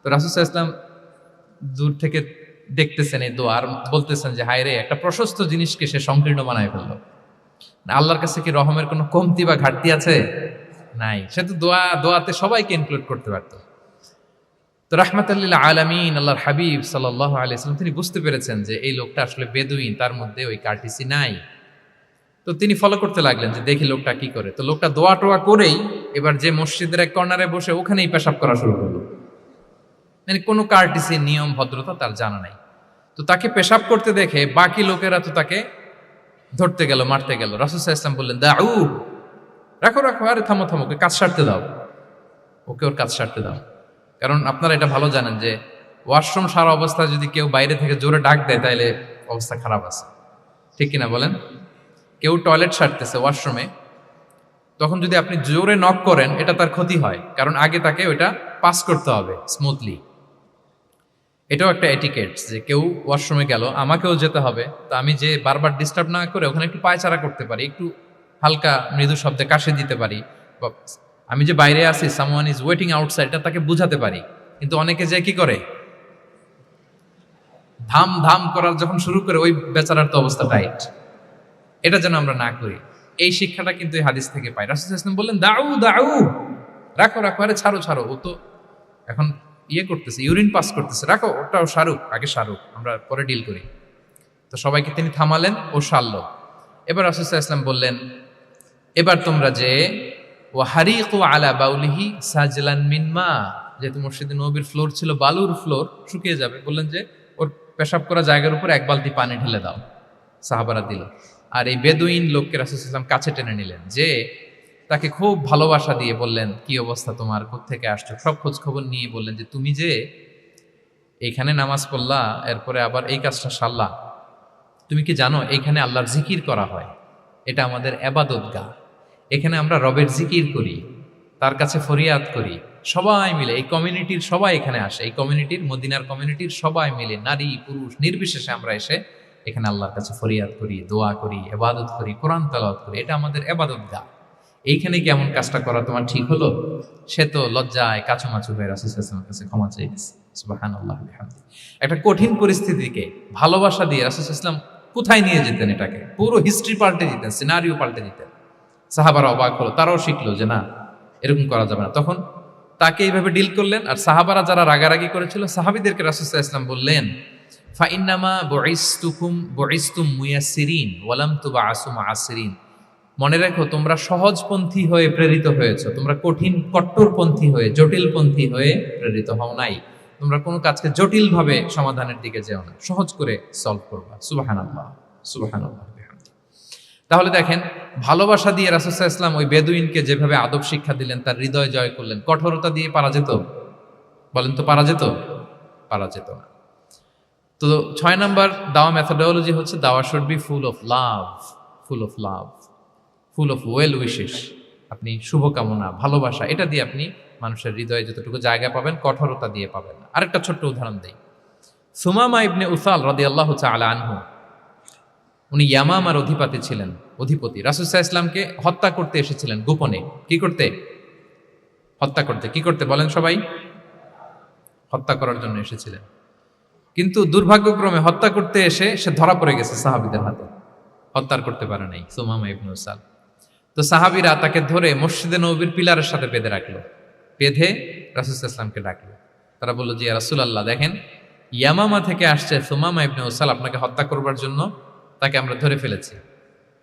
তো রাসূল সাল্লাল্লাহু আলাইহি ওয়াসাল্লাম দূর থেকে দেখতেছেন এই দোয়া, আর বলতেছেন যে হায় রে, একটা প্রশস্ত জিনিসকে সে সংকীর্ণ বানায় ফেললো। আল্লাহর কাছে কি রহমের কোনো কমতি বা ঘাটতি আছে? নাই। সে তো দোয়াতে সবাইকে ইনক্লুড করতে পারত। তো রাহমাতাল লিল আলামিন আল্লাহর হাবিব সাল্লাল্লাহু আলাইহি ওয়াসাল্লাম তিনি বুঝতে পেরেছেন যে এই লোকটা আসলে বেদুইন, তার মধ্যে ওই কার্টিসি নাই। তো তিনি ফলো করতে লাগলেন যে দেখি লোকটা কি করে। তো লোকটা দোয়া টোয়া করেই এবার যে মসজিদের এক কর্নারে বসে ওখানেই পেশাব করা শুরু করলো। মানে কোনো কার্টিসি, নিয়ম, ভদ্রতা তার জানা নাই। তো তাকে পেশাব করতে দেখে বাকি লোকেরা তো তাকে ধরতে গেল, মারতে গেল। রাসূল সাল্লাল্লাহু আলাইহি ওয়াসাল্লাম বললেন দাউ, রাখো, আরে থামো, ওকে কাজ সারতে দাও, ওকে ওর কাজ সারতে দাও। কারণ আপনারা এটা ভালো জানেন যে ওয়াশরুম সারা অবস্থায় যদি কেউ বাইরে থেকে জোরে ডাক দেয় তাহলে অবস্থা খারাপ আছে, ঠিক কিনা বলেন? কেউ টয়লেট সারতেছে ওয়াশরুমে, তখন যদি আপনি জোরে নক করেন এটা তার ক্ষতি হয়, কারণ আগে তাকে ওইটা পাস করতে হবে স্মুথলি। এটাও একটা এটিকেটস যে কেউ ওয়াশরুমে গেল, আমাকেও যেতে হবে, তো আমি যে বারবার ডিস্টার্ব না করে ওখানে একটু পায়চারা করতে পারি, একটু হালকা মৃদু শব্দে কাশে দিতে পারি, বা আমি যে বাইরে আছি, সামওয়ান ইজ ওয়েটিং আউটসাইড, এটা তাকে বুঝাতে পারি। কিন্তু অনেকে যে কি করে, ধাম ধাম করার যখন শুরু করে ওই বেচারার তো অবস্থা টাইট। এটা যেন আমরা না করি। এই শিক্ষাটা কিন্তু এই হাদিস থেকে পাই। রাসূল সাল্লাল্লাহু আলাইহি ওয়াসাল্লাম বললেন দাউ, রাখো, আরে ছাড়ো, ও তো এখন করতেছে, ইউরিন পাস করতেছে, রাখো, ওটাও সারুক, আগে সারুক, আমরা পরে ডিল করি। তো সবাইকে তিনি থামালেন, ও সারল। এবার রাসূল সাল্লাল্লাহু আলাইহি ওয়াসাল্লাম বললেন, এবার তোমরা যে ওয়াহারিকু আলা বাউলিহি সাজলান মিন মা, যেহেতু মসজিদে নববীর ফ্লোর ছিল বালুর ফ্লোর, শুকিয়ে যাবে, বললেন যে ওর পেশাব করা জায়গার উপর এক বালতি পানি ঢেলে দাও। সাহাবারা দিল। আর এই বেদুইন লোককে রাসূল সাল্লাল্লাহু আলাইহি ওয়াসাল্লাম কাছে টেনে নিলেন, যে তাকে খুব ভালোবাসা দিয়ে বললেন, কি অবস্থা তোমার, কোত্থেকে আসছো, সব খোঁজ খবর নিয়ে বললেন যে তুমি যে এইখানে নামাজ পড়লা, এরপরে আবার এই কাজটা সারলা, তুমি কি জানো এইখানে আল্লাহর জিকির করা হয়, এটা আমাদের এবাদতগাহ, এখানে আমরা রবের জিকির করি, তার কাছে ফরিয়াদ করি, সবাই মিলে এই কমিউনিটির সবাই এখানে আসে, এই কমিউনিটির, মদিনার কমিউনিটির সবাই মিলে, নারী পুরুষ নির্বিশেষে আমরা এসে এখানে আল্লাহর কাছে ফরিয়াদ করি, দোয়া করি, ইবাদত করি, কোরআন তেলাওয়াত করি, এটা আমাদের ইবাদতগাহ। এইখানে কি এমন কাজটা করা তোমার ঠিক হলো? সে তো লজ্জায় কাচুমাচু হয়ে রাসূল সাল্লাল্লাহু আলাইহি ওয়াসাল্লামের কাছে ক্ষমা চেয়ে গেছে। সুবহানাল্লাহ বিহামদি। একটা কঠিন পরিস্থিতিকে ভালোবাসা দিয়ে রাসূল সাল্লাল্লাহু আলাইহি ওয়াসাল্লাম কোথায় নিয়ে যেতেন, এটাকে পুরো হিস্ট্রি পাল্টে দিতেন, সিনারিও পাল্টে দিতেন। সাহাবারা অবাক হলো, তারাও শিখলো যে না, এরকম করা যাবে না। তখন তাকে এইভাবে ডিল করলেন। আর সাহাবারা যারা রাগারাগি করেছিল, সাহাবীদেরকে রাসূল সাল্লাল্লাহু আলাইহি ওয়াসাল্লাম বললেন, ফা ইন্নামা বুইসতুম মুয়াসসিরিন ওয়া লাম তুবআসু মুআসসিরিন। মনে রাখো, তোমরা সহজপন্থী হয়ে প্রেরিত হয়েছো, তোমরা কঠিন কট্টরপন্থী হয়ে, জটিলপন্থী হয়ে প্রেরিত হও নাই। তোমরা কোনো কাজকে জটিলভাবে সমাধানের দিকে যেও না, সহজ করে সলভ করবা। সুবহানাল্লাহ, সুবহানাল্লাহ। তাহলে দেখেন, ভালোবাসা দিয়ে রাসূল সাল্লাল্লাহু আলাইহি ওয়াসাল্লাম ওই বেদুইনকে যেভাবে আদব শিক্ষা দিলেন, তার হৃদয় জয় করলেন, কঠোরতা দিয়ে পারা যেত? বলেন তো, পারা যেত? পারা যেত না। তো 6 নাম্বার দাওয়া মেথোডোলজি হচ্ছে, দাওয়া should be full of love, full of love, full of well wishes. আপনি শুভকামনা, ভালোবাসা, এটা দিয়ে আপনি মানুষের হৃদয়ে যতটুকু জায়গা পাবেন, কঠোরতা দিয়ে পাবেন না। আরেকটা ছোট্ট উদাহরণ দেই। সুমামা ইবনে উসাল রাদিয়াল্লাহু তাআলা আনহু, উনি ইয়ামামার অধিপতি ছিলেন, অধিপতি। রাসূল সাল্লাল্লাহু আলাইহি ওয়াসাল্লামকে হত্যা করতে এসেছিলেন গোপনে। কি করতে? হত্যা করতে। কি করতে বলেন সবাই? হত্যা করার জন্য এসেছিলেন। কিন্তু দুর্ভাগ্যক্রমে হত্যা করতে এসে সে ধরা পড়ে গেছে সাহাবীদের হাতে, হত্যার করতে পারে নাই সুমামা ইবনে উসাল। তো সাহাবীরা তাকে ধরে মসজিদে নববীর পিলারের সাথে বেঁধে রাখলো, বেঁধে রাসূল সাল্লাল্লাহু আলাইহি ওয়াসাল্লামকে ডাকলো। তারা বলল যে, ইয়া রাসূলুল্লাহ, দেখেন ইয়ামামা থেকে আসছে সুমামা ইবনে উসাল আপনাকে হত্যা করবার জন্য, তাকে আমরা ধরে ফেলেছি,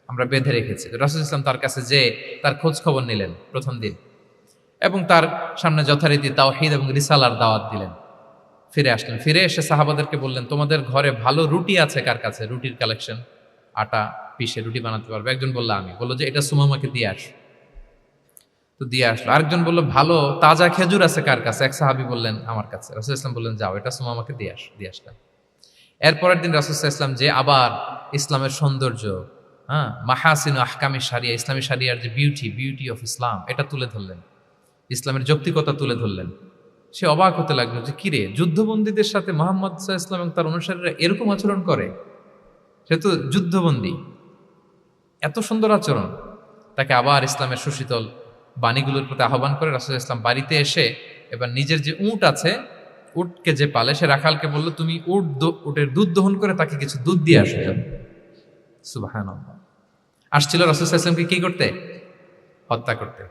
আমরা বেঁধে রেখেছি। রাসূল সাল্লাল্লাহু আলাইহি ওয়াসাল্লাম তার কাছে যে তার খোঁজ খবর নিলেন প্রথম দিন, এবং তার সামনে যথারীতি তাওহীদ এবং রিসালার দাওয়াত দিলেন। ফিরে আসলেন, ফিরে এসে সাহাবাদেরকে বললেন, তোমাদের ঘরে ভালো রুটি আছে কার কাছে? রুটির কালেকশন, আটা পিষে রুটি বানাতে পারবে। একজন বলল আমি, বললো যে এটা সুমামাকে দিয়ে আস। তো দিয়ে আসলো। আরেকজন বললো ভালো তাজা খেজুর আছে কার কাছে? এক সাহাবী বললেন আমার কাছে। রাসূল সাল্লাল্লাহু আলাইহি ওয়াসাল্লাম বললেন যাও, এটা সুমামাকে দিয়ে আস। দিয়ে আসলেন। এরপরের দিন রাসূল সাল্লাল্লাহু আলাইহি ওয়াসাল্লাম যে আবার ইসলামের সৌন্দর্য, মাহাসিন আহকামি শারিয়া, ইসলামী শারিয়ার যে বিউটি অফ ইসলাম, এটা তুলে ধরলেন, ইসলামের যৌক্তিকতা তুলে ধরলেন। সে অবাক হতে লাগলো যে কিরে, যুদ্ধবন্দীদের সাথে মুহাম্মদ সাল্লাল্লাহু আলাইহি ওয়াসাল্লাম এবং তার অনুসারীরা এরকম আচরণ করে? সে তো যুদ্ধবন্দী, এত সুন্দর আচরণ। তাকে আবার ইসলামের সুশীতল বাণীগুলোর প্রতি আহ্বান করে রাসূল সাল্লাল্লাহু আলাইহি ওয়াসাল্লাম বাড়িতে এসে এবার নিজের যে উট আছে, উটকে যে পালে, সে রাখালকে বলল, তুমি উটের দুধ দহন করে তাকে কিছু দুধ দিয়ে আসো। সুবহানাল্লাহ। আসছিল রাসূল সাল্লাল্লাহু আলাইহি ওয়াসাল্লামকে কি করতে? হত্যা করতে।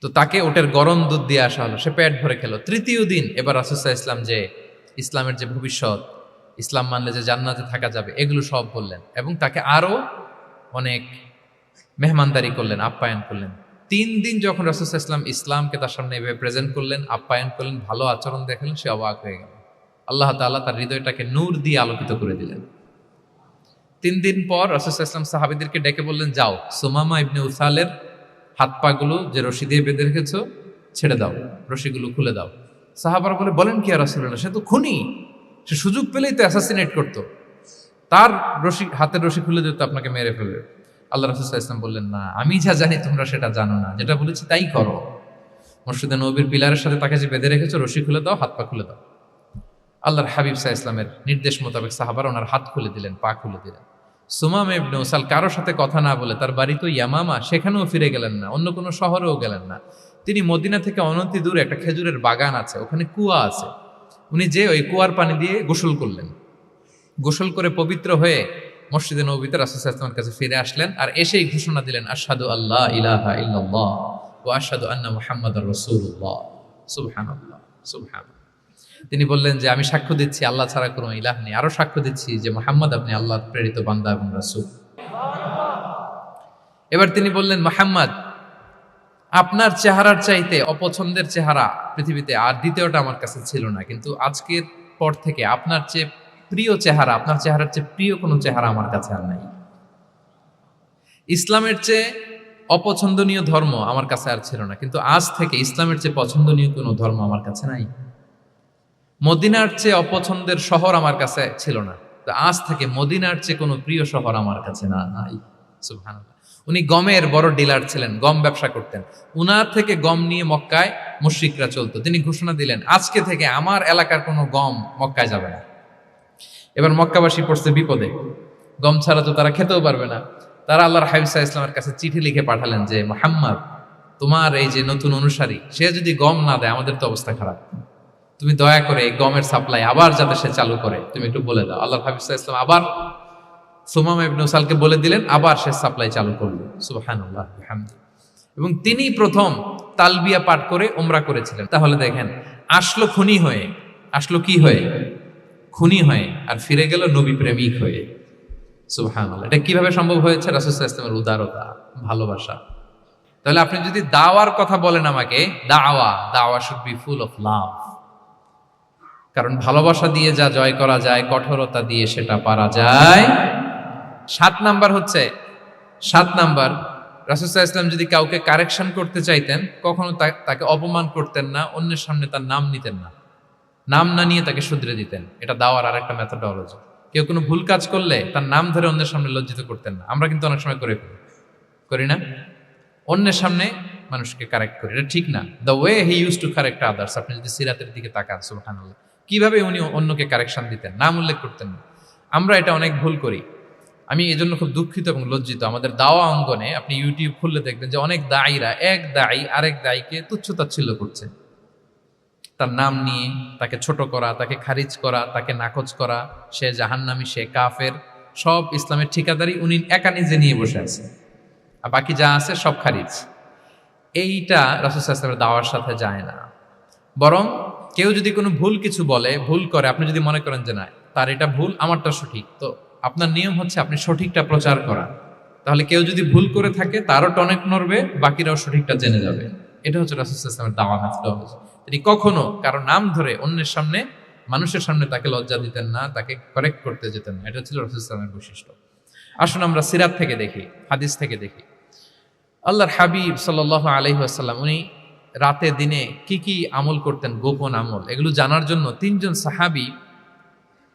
তো তাকে ওটের গরম দুধ দিয়ে আসা হলো, সে পেট ভরে খেলো। তৃতীয় দিন এবার রাসূল সাল্লাল্লাহু আলাইহি ওয়াসাল্লাম যে ইসলামের যে ভবিষ্যৎ, ইসলাম মানলে যে জান্নাতে থাকা যাবে, এগুলো সব বললেন, এবং তাকে আরো অনেক মেহমানদারি করলেন, আপ্যায়ন করলেন। 3 দিন যখন রাসূল সাল্লাল্লাহু আলাইহি ওয়াসাল্লাম ইসলামকে তার সামনে এভাবে প্রেজেন্ট করলেন, আপ্যায়ন করলেন, ভালো আচরণ দেখালেন, সে অবাক হয়ে গেল। আল্লাহ তাআলা তার হৃদয়টাকে নূর দিয়ে আলোকিত করে দিলেন। 3 দিন পর রাসূল সাল্লাল্লাহু আলাইহি ওয়াসাল্লাম সাহাবীদেরকে ডেকে বললেন, যাও সুমামা ইবনে উসালের হাত পাগুলো যে রশি দিয়ে বেঁধে রেখেছো ছেড়ে দাও, রশিগুলো খুলে দাও। সাহাবারা বলেন কি ইয়া রাসূলুল্লাহ, সে তো খুনি, সে সুযোগ পেলেই তো অ্যাসাসিনেট করতো, তার রশি, হাতের রশি খুলে দিত, আপনাকে মেরে ফেলবে। আল্লাহ রাসূল সাল্লাল্লাহু আলাইহি ওয়াসাল্লাম বললেন, না, আমি যা জানি তোমরা সেটা জানো না, যেটা বলেছি তাই করো। মসজিদে নববীর পিলারের সাথে তাকে যে বেঁধে রেখেছো, রশি খুলে দাও, হাত পা খুলে দাও। আল্লাহর হাবিব সাল্লাল্লাহু আলাইহি ওয়াসাল্লামের নির্দেশ মোতাবেক সাহাবারা ওনার হাত খুলে দিলেন, পা খুলে দিলেন। সুমামা ইবনে উসাল কারোর সাথে কথা না বলে, তার বাড়ি তো ইয়ামামা, সেখানেও ফিরে গেলেন না, অন্য কোনো শহরেও গেলেন না। তিনি মদিনা থেকে অনতি দূরে একটা খেজুরের বাগান আছে, ওখানে কুয়া আছে, উনি যে ওই কুয়ার পানি দিয়ে গোসল করলেন। গোসল করে পবিত্র হয়ে মসজিদে নববীতে রাসূল সাল্লাল্লাহু আলাইহি ওয়াসাল্লামের কাছে ফিরে আসলেন, আর এসেই ঘোষণা দিলেন, আশহাদু আল্লা ইলাহা ইল্লাল্লাহ ওয়া আশহাদু আন্না মুহাম্মাদার রাসূলুল্লাহ। সুবহানাল্লাহ, সুবহানাল্লাহ। তিনি বললেন যে আমি সাক্ষ্য দিচ্ছি আল্লাহ ছাড়া কোনো ইলাহ নেই, আরো সাক্ষ্য দিচ্ছি যে মুহাম্মদ আপনি আল্লাহর প্রেরিত বান্দা এবং রাসূল। এবার তিনি বললেন, মুহাম্মদ আপনার চেহারার চাইতে অপছন্দের চেহারা পৃথিবীতে আর দ্বিতীয়টা আমার কাছে ছিল না, কিন্তু আজকের পর থেকে আপনার চেয়ে প্রিয় চেহারা, আপনার চেহারার চেয়ে প্রিয় কোনো চেহারা আমার কাছে আর নাই। ইসলামের চেয়ে অপছন্দনীয় ধর্ম আমার কাছে আর ছিল না, কিন্তু আজ থেকে ইসলামের চেয়ে পছন্দনীয় কোনো ধর্ম আমার কাছে নাই। মদিনার চেয়ে অপছন্দের শহর আমার কাছে ছিল না, তো আজ থেকে মদিনার চেয়ে কোনো প্রিয় শহর আমার কাছে নাই। সুবহানাল্লাহ। উনি গমের বড় ডিলার ছিলেন, গম ব্যবসা করতেন। উনার থেকে গম নিয়ে মক্কায় মুশরিকরা চলতো। তিনি ঘোষণা দিলেন, আজকে থেকে আমার এলাকার কোনো গম মক্কায় যাবে না। এবার মক্কাবাসী পড়ছে বিপদে, গম ছাড়া তো তারা খেতেও পারবে না। তারা আল্লাহর হাবিব সাল্লাল্লাহু আলাইহি ওয়াসাল্লামের কাছে চিঠি লিখে পাঠালেন যে, মুহাম্মদ তোমার এই যে নতুন অনুসারী, সে যদি গম না দেয় আমাদের তো অবস্থা খারাপ, তুমি দয়া করে এই গমের সাপ্লাই আবার যাতে সে চালু করে তুমি একটু বলে দাও। আল্লাহর হাবিব সাল্লাল্লাহু আলাইহি ওয়াসাল্লাম আবার সুমামা ইবনে উসালকে বলে দিলেন, আবার সে সাপ্লাই চালু করলো। সুবহানাল্লাহ বিহামদি। এবং তিনি প্রথম তালবিয়া পাঠ করে উমরা করেছিলেন। তাহলে দেখেন, আসলো খুনি হয়ে, আসলো কি হয়ে? খুনি হয়ে, আর ফিরে গেল নবী প্রেমিক হয়ে। সুবহানাল্লাহ। এটা কিভাবে সম্ভব হয়েছে? রাসূল সাল্লাল্লাহু আলাইহি ওয়াসাল্লামের উদারতা, ভালোবাসা। তাহলে আপনি যদি দাওয়ার কথা বলেন আমাকে, দাওয়া should be full of love. কারণ ভালোবাসা দিয়ে যা জয় করা যায়, কঠোরতা দিয়ে সেটা পারা যায়। 7 নাম্বার হচ্ছে, 7 নাম্বার, রাসূল সাল্লাল্লাহু আলাইহি ওয়াসাল্লাম যদি কাউকে কারেকশন করতে চাইতেন, কখনো তাকে অপমান করতেন না, অন্যের সামনে তার নাম নিতেন না, নাম না নিয়ে তাকে শুধরে দিতেন। এটা দাওয়ার আর একটা মেথডোলজি। কেউ কোনো ভুল কাজ করলে তার নাম ধরে অন্যের সামনে লজ্জিত করতেন না। আমরা কিন্তু অনেক সময় করি না, অন্যের সামনে মানুষকে কারেক্ট করি, এটা ঠিক না। The way he use to correct others, আপনি যদি সিরাতের দিকে তাকান, সুবহানাল্লাহ, কিভাবে উনি অন্যকে কারেকশন দিতেন, নাম উল্লেখ করতেন না। আমরা এটা অনেক ভুল করি। আমি এই জন্য খুব দুঃখিত এবং লজ্জিত। আমাদের দাওয়া অঙ্গনে আপনি ইউটিউব খুললে দেখবেন যে অনেক দায়ীরা, এক দায়ী আরেক দায়ীকে তুচ্ছ-তাচ্ছিল্য করছে, তার নাম নিয়ে তাকে ছোট করা, তাকে খারিজ করা, তাকে নাকচ করা, সে জাহান্নামী, সে কাফের, সব ইসলামের ঠিকাদারি উনি একা নিজে নিয়ে বসে আছে, আর বাকি যা আছে সব খারিজ। এইটা রাসূল সাল্লাল্লাহু আলাইহি ওয়াসাল্লামের দাওয়ার সাথে যায় না। বরং কেউ যদি কোনো ভুল কিছু বলে, ভুল করে, আপনি যদি মনে করেন যে না তার এটা ভুল, আমারটা সঠিক, তো আপনার নিয়ম হচ্ছে আপনি সঠিকটা প্রচার করা। তাহলে কেউ যদি ভুল করে থাকে তারও টনেক নড়বে, বাকিরাও সঠিকটা জেনে যাবে। এটা হচ্ছে রাসূল সাল্লাল্লাহু আলাইহি ওয়াসাল্লামের দাওয়া মেথডোলজি। তিনি কখনো কারো নাম ধরে অন্যের সামনে, মানুষের সামনে তাকে লজ্জা দিতেন না, তাকে কারেক্ট করতে যেতেন না। এটা ছিল রাসূল সাল্লাল্লাহু আলাইহি ওয়াসাল্লামের বৈশিষ্ট্য। আসুন আমরা সিরাত থেকে দেখি, হাদিস থেকে দেখি। আল্লাহর হাবিব সাল্লাল্লাহু আলাইহি ওয়াসাল্লাম উনি রাতে দিনে কি কি আমল করতেন, গোপন আমল, এগুলো জানার জন্য 3 জন সাহাবী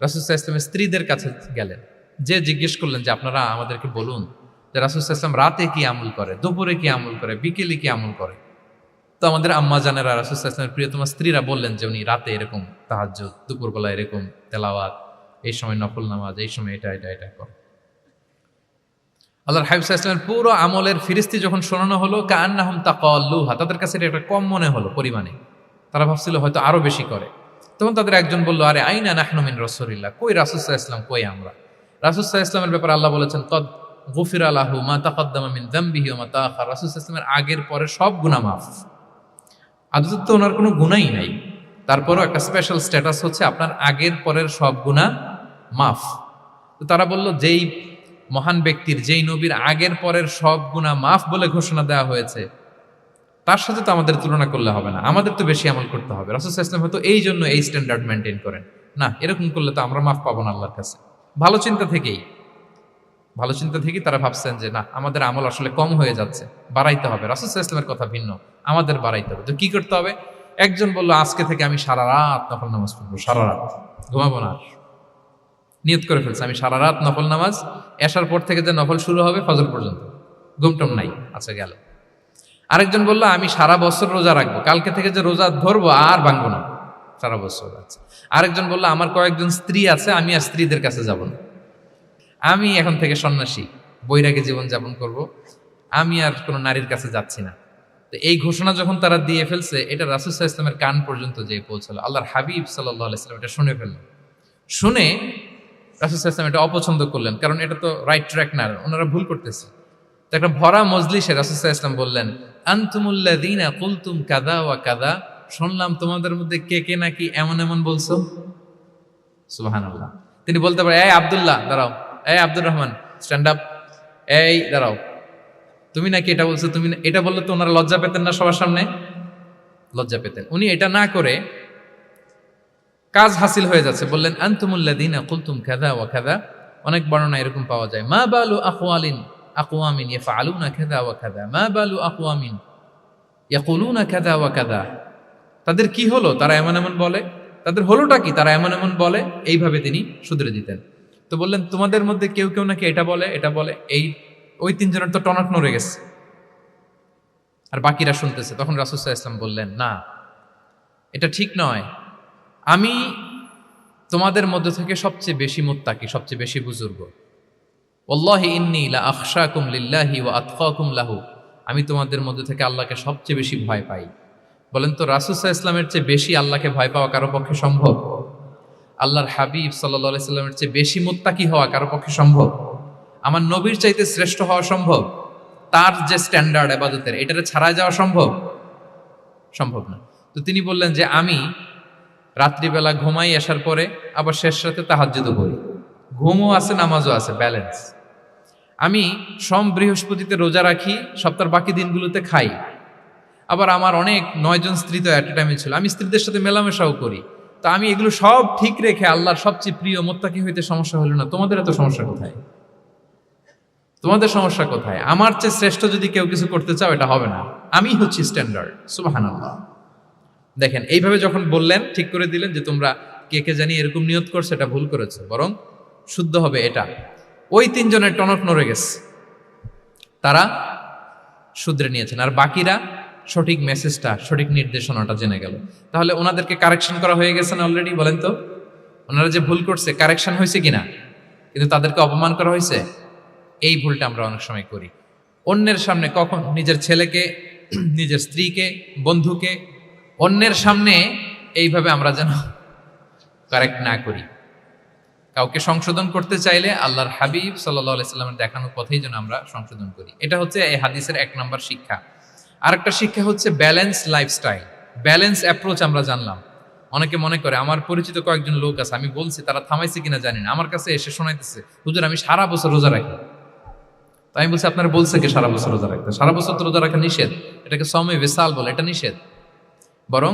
রাসূল সাল্লাল্লাহু আলাইহি ওয়াসাল্লামের স্ত্রীদের কাছে গেলেন। যে জিজ্ঞেস করলেন যে আপনারা আমাদেরকে বলুন যে রাসূল সাল্লাল্লাহু আলাইহি ওয়াসাল্লাম রাতে কি আমল করে, দুপুরে কি আমল করে, বিকেলে কি আমল করে। তো আমাদের আম্মা জানেরা, রাসূল সাল্লাল্লাহু আলাইহি ওয়াসাল্লামের প্রিয়তমা স্ত্রীরা বললেন যে উনি রাতে এরকম তাহাজ্জুদ, দুপুরবেলা এরকম তেলাওয়াত, এই সময় নফল নামাজ, এই সময় এটা করে। আল্লাহর হাবিব সাল্লাল্লাহু আলাইহি ওয়াসাল্লামের পুরো আমলের ফিরিস্তি যখন শোনানো হলো, কাআন্নাহুম তাকাল্লুহা, তাদের কাছে এটা একটা কম মনে হলো পরিমাণে, তারা ভাবছিল হয়তো আরো বেশি করে। তখন তাদের একজন বলল, আরে আইনা নাহনু মিন রাসূলিল্লাহ, কই রাসূল সাল্লাল্লাহু আলাইহি ওয়াসাল্লাম, কই আমরা। রাসূল সাল্লাল্লাহু আলাইহি ওয়াসাল্লামের ব্যাপারে আল্লাহ বলেছেন, কদ গুফিরা লাহু মা তাকাদ্দামা মিন যামবিহি ওয়া মা তাআখার, রাসূল সাল্লাল্লাহু আলাইহি ওয়াসাল্লামের আগের পরের সব গুনাহ মাফ। আদতে তো ওনার কোনো গুনাহই নাই, তারপরও একটা স্পেশাল স্ট্যাটাস হচ্ছে আপনার আগের পরের সব গুনাহ মাফ। তো তারা বলল, যেই মহান ব্যক্তির, যেই নবীর আগের পরের সব গুনাহ মাফ বলে ঘোষণা দেওয়া হয়েছে, তার সাথে তো আমাদের তুলনা করলে হবে না, আমাদের তো বেশি আমল করতে হবে। রাসূল সাল্লাল্লাহু আলাইহি ওয়াসাল্লাম হয়তো এই জন্য এই স্ট্যান্ডার্ড মেনটেন করেন না, এরকম করলে তো আমরা মাফ পাবো না আল্লাহর কাছে। ভালো চিন্তা থেকেই তারা ভাবছেন যে না, আমাদের আমল আসলে কম হয়ে যাচ্ছে, বাড়াইতে হবে। রাসূল সাল্লাল্লাহু আলাইহি ওয়াসাল্লামের কথা ভিন্ন, আমাদের বাড়াইতে হবে। তো কি করতে হবে? একজন বলল, আজকে থেকে আমি সারা রাত নফল নামাজ পড়বো, সারা রাত ঘুমাবো না। নিয়ত করে ফেলছে, আমি সারা রাত নফল নামাজ, এশার পর থেকে যে নফল শুরু হবে ফজর পর্যন্ত, ঘুমটম নাই। আচ্ছা, গেল। আরেকজন বলল, আমি সারা বছর রোজা রাখবো, কালকে থেকে যে রোজা ধরবো আর ভাঙবো না, সারা বছর। আচ্ছা। আরেকজন বলল, আমার কয়েকজন স্ত্রী আছে, আমি আর স্ত্রীদের কাছে যাব না, আমি এখন থেকে সন্ন্যাসী, বৈরাগী জীবন যাপন করব, আমি আর কোনো নারীর কাছে যাচ্ছি না। তো এই ঘোষণা যখন তারা দিয়ে ফেলছে, এটা রাসূল সাল্লাল্লাহু আলাইহি ওয়াসাল্লামের কান পর্যন্ত যেয়ে পৌঁছালো। আল্লাহর হাবিব সাল্লাল্লাহু আলাইহি ওয়াসাল্লাম এটা শুনে ফেললেন। শুনে রাসূল সাল্লাল্লাহু আলাইহি ওয়াসাল্লাম এটা অপছন্দ করলেন, কারণ এটা তো রাইট ট্র্যাক না, ওনারা ভুল করতেছে। তো একটা ভরা মজলিসে রাসূল সাল্লাল্লাহু আলাইহি ওয়াসাল্লাম বললেন, আনতুমুল্লাযীনা কুলতুম কাযা ওয়া কাযা শুনলাম তোমাদের মধ্যে কে কে নাকি এমন এমন বলছো। সুবহানাল্লাহ। তিনি বলতে পারে, এই আব্দুল্লাহ দাঁড়াও, এই আব্দুর রহমান স্ট্যান্ড আপ, এই দাঁড়াও, তুমি নাকি এটা বলছো, তুমি এটা বললে তো ওনারা লজ্জা পেতেন না? সবার সামনে লজ্জা পেতেন। উনি এটা না করে কাজ হাসিল হয়ে যাচ্ছে, বললেন আনতুমুল্লাযীনা কুলতুম কাযা ওয়া কাযা। অনেক বর্ণনা এরকম পাওয়া যায়, মা বালু আকওয়ামিন ইয়াফআলুনা কাযা ওয়া কাযা, মা বালু আকওয়ামিন ইয়াকুলুনা কাযা ওয়া কাযা। তাদের কি হলো, তারা এমন এমন বলে, তাদের হলোটা কি, তারা এমন এমন বলে। এইভাবে তিনি শুধরে দিতেন। তো বললেন তোমাদের মধ্যে কেউ কেউ নাকি এটা বলে, এটা বলে। ওই তিনজনের তো টনক নড়ে গেছে, আর বাকিরা শুনতেছে। তখন রাসূল সাল্লাল্লাহু আলাইহি ওয়াসাল্লাম বললেন, না, এটা ঠিক নয়। আমি তোমাদের মধ্য থেকে সবচেয়ে বেশি মুত্তাকি, সবচেয়ে বেশি বুজুর্গ। ওয়াল্লাহি ইন্নী লা আখশাকুম লিল্লাহি ওয়া আতকাকুম লাহু। আমি তোমাদের মধ্য থেকে আল্লাহকে সবচেয়ে বেশি ভয় পাই। বলেন তো, রাসূল সাল্লাল্লাহু আলাইহি ওয়াসাল্লামের চেয়ে বেশি আল্লাহকে ভয় পাওয়া কারো পক্ষে সম্ভব? আল্লাহর হাবিব সাল্লাল্লাহু আলাইহি ওয়াসাল্লামের চেয়ে বেশি মুত্তাকি হওয়া কারো পক্ষে সম্ভব? আমার নবীর চাইতে শ্রেষ্ঠ হওয়া সম্ভব? তার যে স্ট্যান্ডার্ড ইবাদতের, এটারে ছাড়াই যাওয়া সম্ভব? সম্ভব না। তো তিনি বললেন যে আমি রাত্রিবেলা ঘুমাই, আসার পরে আবার শেষ রাতে তাহাজ্জুদও করি। ঘুমও আছে, নামাজও আছে, ব্যালেন্স। আমি বৃহস্পতিতে রোজা রাখি, সপ্তাহের বাকি দিনগুলোতে খাই। আবার আমার অনেক 9 জন স্ত্রী তো এট এ টাইমে ছিল, আমি স্ত্রীদের সাথে মেলামেশাও করি। তো আমি এগুলো সব ঠিক রেখে আল্লাহর সবচেয়ে প্রিয় মুত্তাকি হইতে সমস্যা হলো না। তোমাদের এত সমস্যা কোথায়? তোমাদের সমস্যা কোথায়? আমার চেয়ে শ্রেষ্ঠ যদি কেউ কিছু করতে চাও, এটা হবে না। আমি হচ্ছি স্ট্যান্ডার্ড। সুবহানাল্লাহ। দেখেন, এইভাবে যখন বললেন, ঠিক করে দিলেন যে তোমরা কে কে জানি এরকম নিয়ত করছে, এটা ভুল করেছে, বরং শুদ্ধ হবে এটা। ওই তিনজনের টনক নড়ে গেছে, তারা শুধরে নিয়েছেন, আর বাকিরা সঠিক মেসেজটা, সঠিক নির্দেশনাটা জেনে গেল। তাহলে ওনাদেরকে কারেকশন করা হয়ে গেছে না অলরেডি? বলেন তো, ওনারা যে ভুল করছে কারেকশন হয়েছে কিনা? কিন্তু তাদেরকে অপমান করা হয়েছে। এই ভুলটা আমরা অনেক সময় করি। অন্যের সামনে, কখন নিজের ছেলেকে, নিজের স্ত্রীকে, বন্ধুকে অন্যের সামনে এইভাবে আমরা যেন কারেক্ট না করি। কাউকে সংশোধন করতে চাইলে আল্লাহর হাবিব সাল্লাল্লাহু আলাইহি সাল্লামের দেখানো পথেই যেন আমরা সংশোধন করি। এটা হচ্ছে এই হাদিসের 1 নম্বর শিক্ষা। আরেকটা শিক্ষা হচ্ছে ব্যালেন্স লাইফস্টাইল, ব্যালেন্স অ্যাপ্রোচ আমরা জানলাম। অনেকে মনে করে, আমার পরিচিত কয়েকজন লোক আছে, আমি বলছি, তারা থামাইছে কিনা জানি না, আমার কাছে এসে শোনাইতেছে, হুজুর আমি সারা বছর রোজা রাখি। তো আমি বলছি, আপনারা বলছে কি সারা বছর রোজা রাখতে? সারা বছর তো রোজা রাখা নিষেধ, এটাকে সওমে বিসাল বলে, এটা নিষেধ। বরং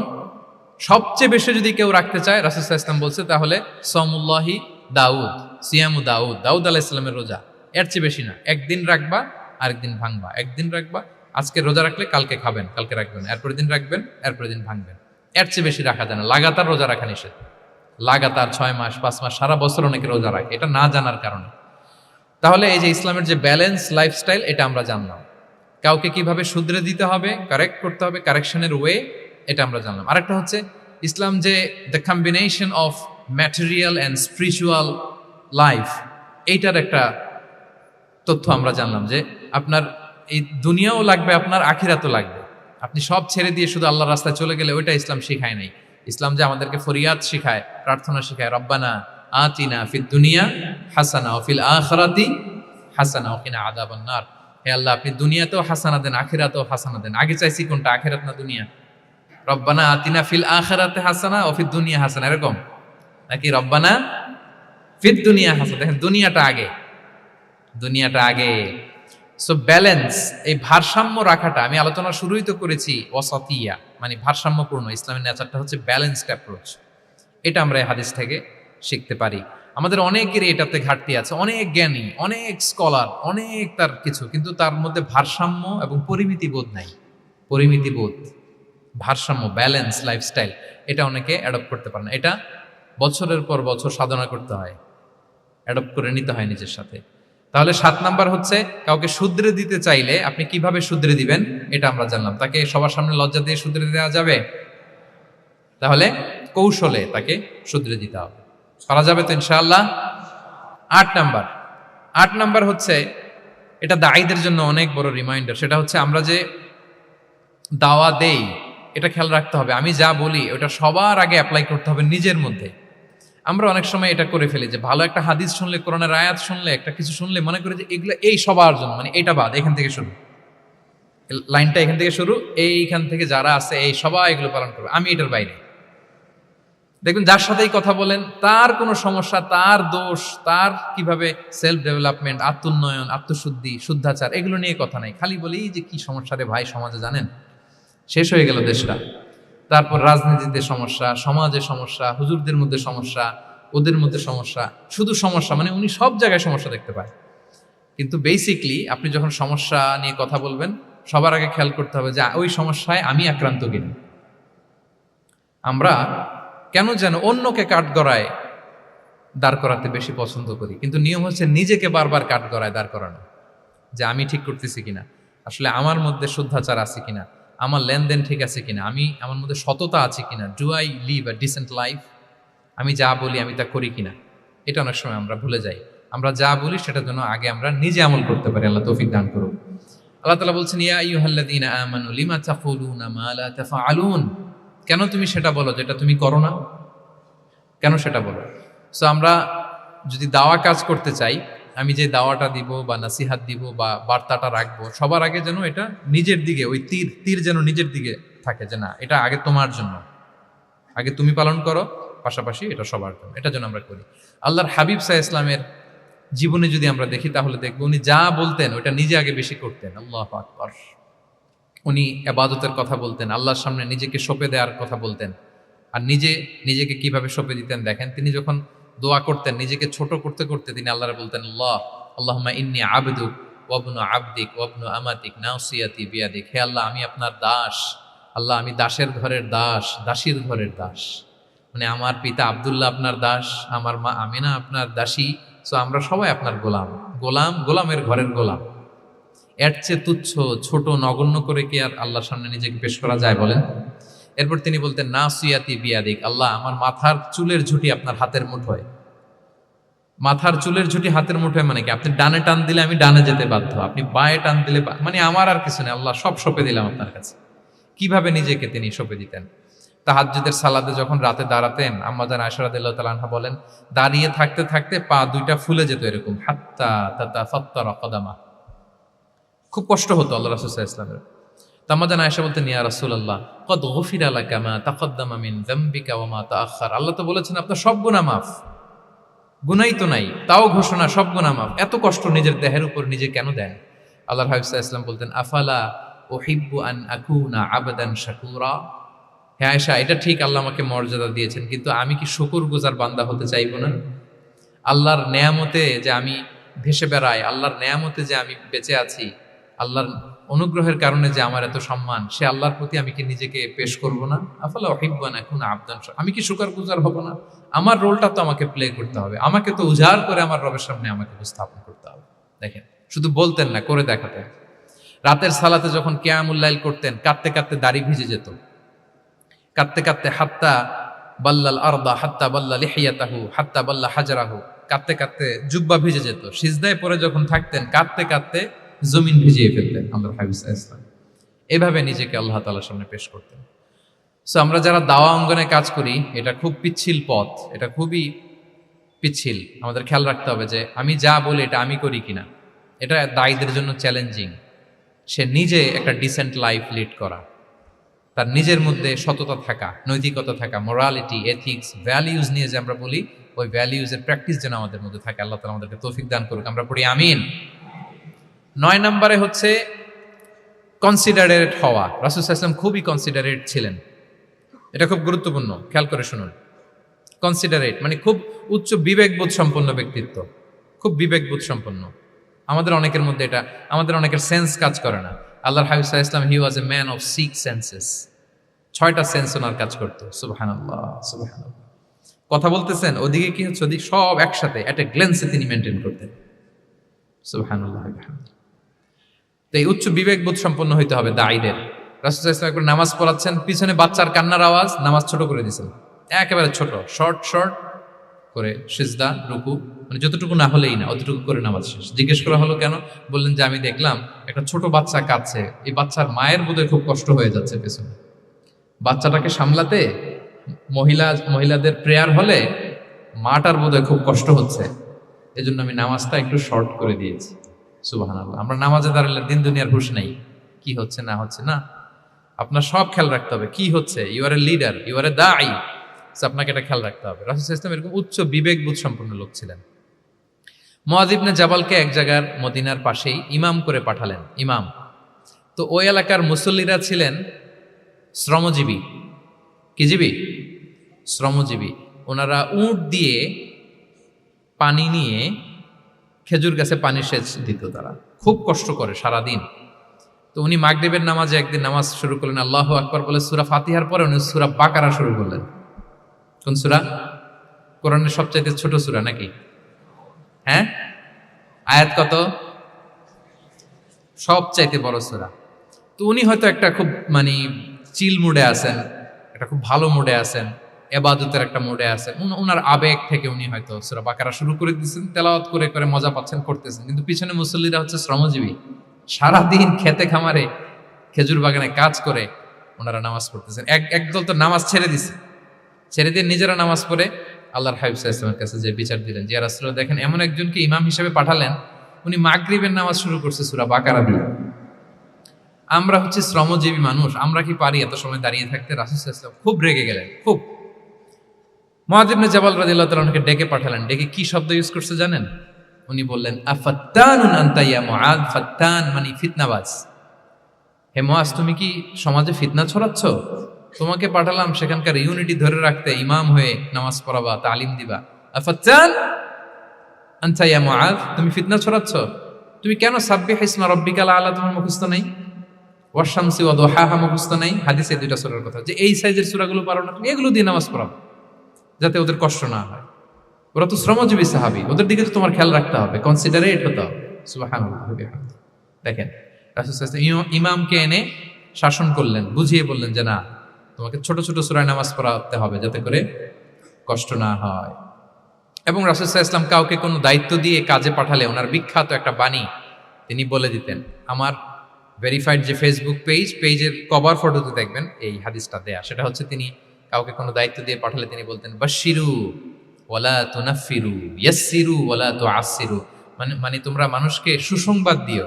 সবচেয়ে বেশি যদি কেউ রাখতে চায়, রাসূল সাল্লাল্লাহু আলাইহি ওয়াসাল্লাম বলছে, তাহলে সাওমুল্লাহি দাউদ, সিয়ামু দাউদ, দাউদ আলাইহিস সালামের রোজা। এর চেয়ে বেশি না। একদিন রাখবা, আরেকদিন ভাঙবা, একদিন রাখবা, আজকে রোজা রাখলে কালকে খাবেন, কালকে রাখবেন, এরপরের দিন রাখবেন, এরপরের দিন ভাঙবেন। এর চেয়ে বেশি রাখা যায় না। লাগাতার রোজা রাখা নিষেধ। লাগাতার 6 মাস, 5 মাস, সারা বছর অনেকে রোজা রাখে, এটা না জানার কারণে। তাহলে এই যে ইসলামের যে ব্যালেন্স লাইফস্টাইল, এটা আমরা জানলাম। কাউকে কিভাবে শুধরে দিতে হবে, কারেক্ট করতে হবে, কারেকশনের ওয়ে, এটা আমরা জানলাম। আরেকটা হচ্ছে ইসলাম যে the combination of material and spiritual life, এইটার একটা তথ্য আমরা জানলাম যে আপনার এই দুনিয়াও লাগবে, আপনার আখিরাতও লাগবে। আপনি সব ছেড়ে দিয়ে শুধু আল্লাহর রাস্তায় চলে গেলে ওইটা ইসলাম শিখায় নাই। ইসলাম যে আমাদেরকে ফরিয়াদ শিখায়, প্রার্থনা শিখায়, রব্বানা আতিনা ফিদ দুনিয়া হাসানা ওয়া ফিল আখিরাতি হাসানা ওয়া কিনা আযাবান নার। হে আল্লাহ, আপনি দুনিয়াতেও হাসানা দেন, আখিরাতেও হাসানা দেন। আগে চাইছি কোনটা, আখিরাত না দুনিয়া? রব্বানা আতিনা ফিল আখিরাতি হাসানা ওয়া ফিদ দুনিয়া হাসানা, এরকম নাকি রব্বানা ফিদ দুনিয়া হাসানা? দেখেন, দুনিয়াটা আগে, দুনিয়াটা আগে। সো ব্যালেন্স, এই ভারসাম্য রাখাটা, আমি আলোচনা শুরুই তো করেছি ওয়াসাতিয়া, মানে ভারসাম্যপূর্ণ। ইসলামের নেচারটা হচ্ছে ব্যালেন্সড অ্যাপ্রোচ। এটা আমরা এই হাদিস থেকে শিখতে পারি। আমাদের অনেকেরই এটাতে ঘাটতি আছে, অনেক জ্ঞানী, অনেক স্কলার, অনেক তার কিছু, কিন্তু তার মধ্যে ভারসাম্য এবং পরিমিতি বোধ নাই। পরিমিতি বোধ, ভারসাম্য, ব্যালেন্স লাইফস্টাইল, এটা অনেকে অ্যাডপ্ট করতে পারে না। এটা বছরের পর বছর সাধনা করতে হয়, অ্যাডপ্ট করে নিতে হয় নিজের সাথে। তাহলে 7 নাম্বার হচ্ছে, কাউকে শুধরে দিতে চাইলে আপনি কিভাবে শুধরে দিবেন, এটা আমরা জানলাম। তাকে সবার সামনে লজ্জা দিয়ে শুধরে দেওয়া যাবে? তাহলে কৌশলে তাকে শুধরে দিতে হবে। পারা যাবে তো ইনশাআল্লাহ? 8 নাম্বার হচ্ছে, এটা দায়ীদের জন্য অনেক বড় রিমাইন্ডার। সেটা হচ্ছে, আমরা যে দাওয়া দেই, এটা খেয়াল রাখতে হবে। আমি যা বলি ওটা সবার আগে অ্যাপ্লাই করতে হবে নিজের মধ্যে। আমরা অনেক সময় এটা করে ফেলি যে ভালো একটা হাদিস শুনলে, কোরআনের আয়াত শুনলে, একটা কিছু শুনলে মনে করি যে এগুলো এই সবার জন্য, মানে এটা বাদ, এখান থেকে শুরু। লাইনটা এখান থেকে শুরু, এইখান থেকে যারা আছে এই সবাই এগুলো পালন করবে, আমি এটার বাইরে। দেখবেন যার সাথেই কথা বলেন তার কোনো সমস্যা, তার দোষ, তার কিভাবে সেলফ ডেভেলপমেন্ট, আত্মোন্নয়ন, আত্মশুদ্ধি, শুদ্ধাচার, এগুলো নিয়ে কথা নাই। খালি বলি যে কি সমস্যা রে ভাই সমাজে, জানেন শেষ হয়ে গেল দেশটা। তারপর রাজনীতিতে সমস্যা, সমাজে সমস্যা, হুজুরদের মধ্যে সমস্যা, ওদের মধ্যে সমস্যা, শুধু সমস্যা, মানে উনি সব জায়গায় সমস্যা দেখতে পায়। কিন্তু বেসিকলি আপনি যখন সমস্যা নিয়ে কথা বলবেন, সবার আগে খেয়াল করতে হবে যে ওই সমস্যায় আমি আক্রান্ত কিনা। আমরা কেন যেন অন্যকে কাঠগড়ায় দাঁড় করাতে বেশি পছন্দ করি, কিন্তু নিয়ম হচ্ছে নিজেকে বারবার কাঠগড়ায় দাঁড় করানো, যে আমি ঠিক করতেছি কিনা, আসলে আমার মধ্যে শুদ্ধাচার আছে কিনা, আমার লেনদেন ঠিক আছে কিনা, আমার মধ্যে সততা আছে কিনা, do I live a decent life, আমি যা বলি আমি তা করি কিনা। এটা অনেক সময় আমরা ভুলে যাই। আমরা যা বলি সেটার জন্য আগে আমরা নিজে আমল করতে পারি। আল্লাহ তৌফিক দান করুন। আল্লাহ তাআলা বলছেন, ইয়া আইয়ুহাল্লাযীনা আমানু লিমা তাকুলুনা মা লা তাফআলুন, কেন তুমি সেটা বলো যেটা তুমি করো না, কেন সেটা বলো। সো আমরা যদি দাওয়া কাজ করতে চাই, আমি যে দাওয়াটা দিব বা নাসিহাত দিব বা বার্তাটা রাখবো, সবার আগে যেন এটা নিজের দিকে, ওই তীর যেন নিজের দিকে থাকে, যে না এটা আগে তোমার জন্য, আগে তুমি পালন করো, পাশাপাশি এটা সবার জন্য, এটা যেন আমরা করি। আল্লাহর হাবিব সাল্লাল্লাহু আলাইহি ইসলামের জীবনে যদি আমরা দেখি তাহলে দেখবো উনি যা বলতেন ওটা নিজে আগে বেশি করতেন। আল্লাহু আকবার। উনি ইবাদতের কথা বলতেন, আল্লাহর সামনে নিজেকে সঁপে দেওয়ার কথা বলতেন। আর নিজেকে কিভাবে সঁপে দিতেন দেখেন, তিনি যখন দোয়া করতেন নিজেকে ছোট করতে করতে তিনি আল্লাহরে বলতেন, আল্লাহুম্মা ইন্নী আবদুক ওয়া ইবনু আবদিক ওয়া ইবনু আমাতিক নাসিয়াতি বিয়াদিক, হে আল্লাহ আমি আপনার দাস, আল্লাহ আমি দাসের ঘরের দাস, দাসীর ঘরের দাস। মানে আমার পিতা আব্দুল্লাহ আপনার দাস, আমার মা আমিনা আপনার দাসী। সো আমরা সবাই আপনার গোলামের ঘরের গোলাম। এর চেয়ে তুচ্ছ, ছোট, নগণ্য করে কি আর আল্লাহর সামনে নিজেকে পেশ করা যায় বলেন? এরপর তিনি বলতেন, নাসিয়াতি বিয়াদিক, আল্লাহ আমার মাথার চুলের ঝুঁটি আপনার হাতের মুঠোয়। মাথার চুলের ঝুঁটি হাতের মুঠোয় মানে কি, আপনি ডানে টান দিলে আমি ডানে যেতে বাধ্য, আপনি বাঁয়ে টান দিলে মানে আমার আর কিছু নেই, আল্লাহ সব সঁপে দিলাম আপনার কাছে। কিভাবে নিজেকে তিনি সঁপে দিতেন। তাহাজ্জুদের সালাতে যখন রাতে দাঁড়াতেন, আম্মা জান আয়েশা রাদিয়াল্লাহু তাআলা আনহা বলেন, দাঁড়িয়ে থাকতে থাকতে পা দুইটা ফুলে যেত এরকম, হাত্তা তাতাফাত্তারা কদামা, খুব কষ্ট হতো আল্লাহ রাসূল সাল্লাল্লাহু আলাইহি ওয়াসাল্লামের। আম্মা জান আয়েশা বলতেন, ইয়া রাসূলুল্লাহ ক্বাদ গুফিরা লাকা মা তাকদ্দামা মিন যামবিকা ওয়া মা তাআখার, আল্লাহ তো বলেছেন আপনার সব গুনাহ মাফ, গুনাই তো নাই, তাও ঘোষণা সব গুনাহ মাফ, এত কষ্ট নিজের দেহের উপর নিজে কেন দেন? আল্লাহর হাবিব সাল্লাল্লাহু আলাইহি ওয়াসাল্লাম বলতেন, আফালা উহিব্বু আন আকুনা আবদান শাকুরা, হে আয়েশা এটা ঠিক আল্লাহ আমাকে মর্যাদা দিয়েছেন, কিন্তু আমি কি শুকরগুজার বান্দা হতে চাইবো না? আল্লাহর নেয়ামতে যে আমি ভেসে বেড়াই, আল্লাহর নেয়ামতে যে আমি বেঁচে আছি, আল্লাহর অনুগ্রহের কারণে যে আমার এত সম্মান, সে আল্লাহর প্রতি আমি কি নিজেকে পেশ করব না? আফালা উহিব্বু আন আকুনা আবদান, আমি কি শুকরগুজার হব না? আমার রোলটা তো আমাকে প্লে করতে হবে, আমাকে তো উজাড় করে আমার রবের সামনে আমাকে উপস্থাপন করতে হবে। দেখেন, শুধু বলতেন না, করে দেখাতেন। রাতের সালাতে যখন কিয়ামুল লাইল করতেন, কাঁদতে কাঁদতে দাড়ি ভিজে যেত, কাঁদতে কাঁদতে হাত্তা বাল্লাল আরদা হাত্তা বাল্লা লিহিয়াতাহু হাত্তা বাল্লা হাজরাহু, কাঁদতে কাঁদতে জুব্বা ভিজে যেত। সিজদায় পরে যখন থাকতেন কাঁদতে কাঁদতে জমিন ভিজিয়ে ফেলতেন আল্লাহর হাবিব সাল্লাল্লাহু আলাইহি ওয়াসাল্লাম। এভাবে নিজেকে আল্লাহ তাআলার সামনে পেশ করতেন। সো আমরা যারা দাওয়া অঙ্গনে কাজ করি, এটা খুব পিচ্ছিল পথ, এটা খুবই পিচ্ছিল। আমাদের খেয়াল রাখতে হবে যে আমি যা বলি এটা আমি করি কিনা। এটা দায়ীদের জন্য চ্যালেঞ্জিং। সে নিজে একটা ডিসেন্ট লাইফ লিড করা, তার নিজের মধ্যে সততা থাকা, নৈতিকতা থাকা, মোরালিটি, এথিক্স, ভ্যালিউজ নিয়ে যে আমরা বলি, ওই ভ্যালিউজের প্র্যাকটিস যেন আমাদের মধ্যে থাকে। আল্লাহ তাআলা আমাদেরকে তৌফিক দান করুক, আমরা পড়ি আমিন। 9 নম্বরে হচ্ছে কনসিডারেট হওয়া। রাসূল সাল্লাল্লাহু আলাইহি ওয়াসাল্লাম খুবই কনসিডারেট ছিলেন, এটা খুব গুরুত্বপূর্ণ, খেয়াল করে শুনুন। কনসিডারেট মানে খুব উচ্চ বিবেকবোধ সম্পন্ন ব্যক্তিত্ব, খুব বিবেকবোধ সম্পন্ন। আমাদের অনেকের মধ্যে এটা, আমাদের অনেকের সেন্স কাজ করে না। আল্লাহর হাবিব সাল্লাল্লাহু আলাইহি ওয়াসাল্লাম he was a man of 6 senses, 6টা সেন্স ওনার কাজ করতো। সুবহানাল্লাহ, সুবহানাল্লাহ। কথা বলতেছেন, ওদিকে কি হচ্ছে, ওদিকে সব একসাথে এট এ গ্ল্যান্সে তিনি মেনটেন করতেন। সুবহানাল্লাহ। তো এই উচ্চ বিবেকবোধ সম্পন্ন হইতে হবে দায়ীদের। রাসূল সাল্লাল্লাহু আলাইহি ওয়াসাল্লাম একবার নামাজ পড়াচ্ছেন, পিছনে বাচ্চার কান্নার আওয়াজ, নামাজ ছোট করে দিয়েছেন, একেবারে ছোট, শর্ট করে সিজদা, রুকু, মানে যতটুকু না হলেই না, অতটুকু করে নামাজ শেষ। জিজ্ঞেস করা হলো কেন? বললেন যে আমি দেখলাম একটা ছোট বাচ্চা কাঁদছে, এই বাচ্চার মায়ের বোধহয় খুব কষ্ট হয়ে যাচ্ছে পেছনে, বাচ্চাটাকে সামলাতে মহিলাদের প্রেয়ার হলে মাটার বোধহয় খুব কষ্ট হচ্ছে, এজন্য আমি নামাজটা একটু শর্ট করে দিয়েছি। সুবহানাল্লাহ। আমরা নামাজে দাঁড়ালে দিন দুনিয়ার হুঁশ নাই, কি হচ্ছে না হচ্ছে না, আপনার সব খেয়াল রাখতে হবে কি হচ্ছে। You are a leader, you are a দাঈ, আপনাকে এটা খেয়াল রাখতে হবে। রাসূল সাল্লাল্লাহু আলাইহি ওয়াসাল্লাম এরকম উচ্চ বিবেকবোধ সম্পন্ন লোক ছিলেন। মুআয ইবনে জাবালকে এক জায়গার মদিনার পাশেই ইমাম করে পাঠালেন, ইমাম। তো ওই এলাকার মুসল্লিরা ছিলেন শ্রমজীবী। কি জীবী? শ্রমজীবী। ওনারা উট দিয়ে পানি নিয়ে খেজুর গাছে পানি সেচ দিত, তারা খুব কষ্ট করে সারাদিন। তো উনি মাগরিবের নামাজে একদিন নামাজ শুরু করলেন, আল্লাহু আকবার বলে সূরা ফাতিহার পরে উনি সূরা বাকারা শুরু করলেন। কোন সূরা? কোরআনের সবচাইতে ছোট সূরা নাকি? হ্যাঁ, আয়াত কত? সবচাইতে বড় সূরা। তো উনি হয়তো একটা খুব চিল মুডে আছেন, একটা খুব ভালো মুডে আছেন, এবাদতের একটা মুডে আছেন। উনার আবেগ থেকে উনি হয়তো সূরা বাকারা শুরু করে দিচ্ছেন, তেলাওয়াত করে করে মজা পাচ্ছেন, করতেছেন। কিন্তু পিছনে মুসল্লিরা হচ্ছে শ্রমজীবী, সারাদিন খেতে খামারে খেজুর বাগানে কাজ করে ওনারা নামাজ পড়তেছেন। একদল তো নামাজ ছেড়ে দিছে, ছেড়ে দিয়ে নিজেরা নামাজ পড়ে আল্লাহর হাবিব সাল্লাল্লাহু আলাইহি ওয়াসাল্লামের কাছে যে বিচার দিলেন যে ইয়া রাসূলুল্লাহ, দেখেন এমন একজনকে ইমাম হিসেবে পাঠালেন, উনি মাগরিবের নামাজ শুরু করছে সূরা বাকারা দিয়ে। আমরা হচ্ছে শ্রমজীবী মানুষ, আমরা কি পারি এত সময় দাঁড়িয়ে থাকতে? রাসূল সাল্লাল্লাহু আলাইহি ওয়াসাল্লাম খুব রেগে গেলেন, খুব। মুআয ইবনে জাবাল রাদিয়াল্লাহু তাআলা আনহুকে ডেকে পাঠালেন। ডেকে কি শব্দ ইউজ করছে জানেন? উনি বললেন, আফাত্তানুন আনতা ইয়া মুআয। ফাত্তান মানে ফিতনাবাজ। হে মুআয, তুমি কি সমাজে ফিতনা ছড়াচ্ছ? তোমাকে পাঠালাম সেখানকার ইউনিটি ধরে রাখতে, ইমাম হয়ে নামাজ পড়াবা, তালিম দিবা। আফাত্তান আনতা ইয়া মুআয, তুমি ফিতনা ছড়াচ্ছ? তুমি কেন সাব্বিহ ইসমা রাব্বিকাল আলা তোমার মুখস্থ নাই? ওয়াশ শামসি ওয়া দুহাহা মুখস্থ নাই? হাদিসে দুইটা সূরার কথা, যে এই সাইজের সূরাগুলো পারো না, তুমি এগুলো দিয়ে নামাজ পড়াও যাতে ওদের কষ্ট না হয়। ওরা তো শ্রমজীবী সাহাবী, ওদের দিকে তো তোমার খেয়াল রাখতে হবে, কনসিডারেট হতে হবে। সুবহানাল্লাহ। দেখেন রাসূল সাল্লাল্লাহু আলাইহি ওয়াসাল্লাম ইমামকে এনে শাসন করলেন, বুঝিয়ে বললেন যে না, তোমাকে ছোট ছোট সূরায় নামাজ পড়াতে হবে যাতে করে কষ্ট না হয়। এবং রাসূল সাল্লাল্লাহু আলাইহি ওয়াসাল্লাম কাউকে কোনো দায়িত্ব দিয়ে কাজে পাঠালে ওনার বিখ্যাত একটা বাণী তিনি বলে দিতেন। আমার ভেরিফাইড যে ফেসবুক পেজের কভার ফটোতে দেখবেন এই হাদিসটা দেয়া। সেটা হচ্ছে তিনি কাউকে কোনো দায়িত্ব দিয়ে পাঠালে তিনি বলতেন, বাশশিরু ওয়ালা তুনাফিরু, ইয়াসসিরু ওয়ালা তুআসসিরু। মানে তোমরা মানুষকে সুসংবাদ দিও,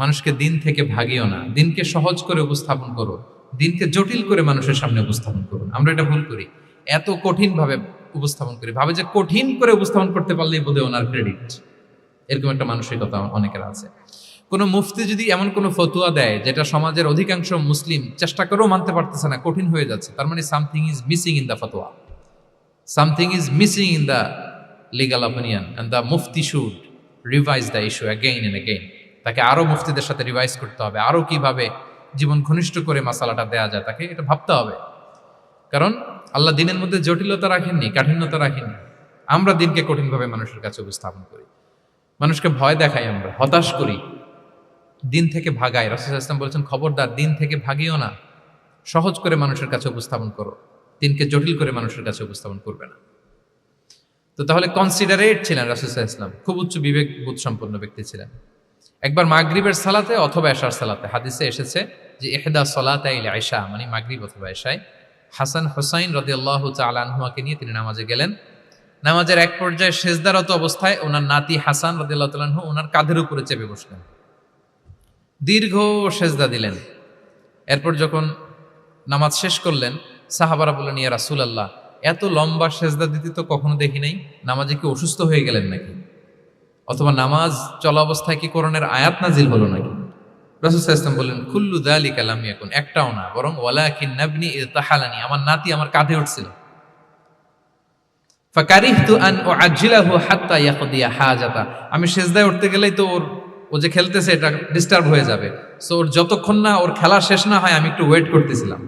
মানুষকে দিন থেকে ভাগিও না, দিনকে সহজ করে উপস্থাপন করো, দিনকে জটিল করে মানুষের সামনে উপস্থাপন করুন। আমরা এটা ভুল করি, এত কঠিন ভাবে উপস্থাপন করি, ভাবে যে কঠিন করে উপস্থাপন করতে পারলেই বোধহয় ওনার ক্রেডিট। এরকম একটা মানসিকতা অনেকের আছে। কোনো মুফতি যদি এমন কোনো ফতুয়া দেয় যেটা সমাজের অধিকাংশ মুসলিম চেষ্টা করেও মানতে পারতেছে না, কঠিন হয়ে যাচ্ছে, তার মানে something is missing in the ফতোয়া, something is missing in the legal opinion, and the মুফতি should revise the issue again and again. তাকে আরও মুফতিদের সাথে রিভাইজ করতে হবে, আরও কিভাবে জীবন ঘনিষ্ঠ করে মাসালাটা দেয়া যায়, তাকে এটা ভাবতে হবে। কারণ আল্লাহ দিনের মধ্যে জটিলতা রাখেননি, কাঠিন্যতা রাখেননি। আমরা দিনকে কঠিনভাবে মানুষের কাছে উপস্থাপন করি, মানুষকে ভয় দেখাই, আমরা হতাশ করি, দিন থেকে ভাগাই। রাসূল সাল্লাল্লাহু আলাইহি ওয়াসাল্লাম বলেছেন, খবরদার দিন থেকে ভাগিও না, সহজ করে মানুষের কাছে উপস্থাপন করো, দিনকে জটিল করে মানুষের কাছে উপস্থাপন করবে না। তো তাহলে কনসিডারেট ছিলেন রাসূল সাল্লাল্লাহু আলাইহি ওয়াসাল্লাম, খুব উচ্চ বিবেকবোধ সম্পন্ন ব্যক্তি ছিলেন। একবার মাগরিবের সালাতে অথবা এশার সালাতে হাদিসে এসেছে যে ইহদা সলাতাইল ইশা, মানে মাগরিব অথবা এশায়, হাসান হুসাইন রাদিয়াল্লাহু তাআলা আনহুমাকে নিয়ে তিনি নামাজে গেলেন। নামাজের এক পর্যায়ে সেজদারত অবস্থায় ওনার নাতি হাসান রাদিয়াল্লাহু তাআলা আনহু ওনার কাঁধের উপরে চেপে বসলেন, দীর্ঘ সেজদা দিলেন। এরপর যখন নামাজ শেষ করলেন, সাহাবারা বললেন, ইয়া রাসূলুল্লাহ, এত লম্বা সেজদা দিতে তো কখনো দেখি নাই, নামাজে কি অসুস্থ হয়ে গেলেন নাকি? অথবা নামাজ চলা অবস্থায় কি কোরআনের আয়াত নাজিল হলো নাকি? রাসূল সাল্লাল্লাহু আলাইহি ওয়াসাল্লাম বললেন, কুল্লু যালিকা লাম ইয়াকুন, একটাও না, বরং ওয়ালাকিন নাবনি ইতাহালানি, আমার নাতি আমার কাঁধে উঠছিল। ফাকারিহতু আন উআজ্জিলাহু হাত্তা ইয়াকদিয়া হাজাতা, আমি সেজদায় উঠতে গেলেই তো ও যে খেলতেছে এটা ডিস্টার্ব হয়ে যাবে, সো ওর যতক্ষণ না ওর খেলা শেষ না হয় আমি একটু ওয়েট করতেছিলাম।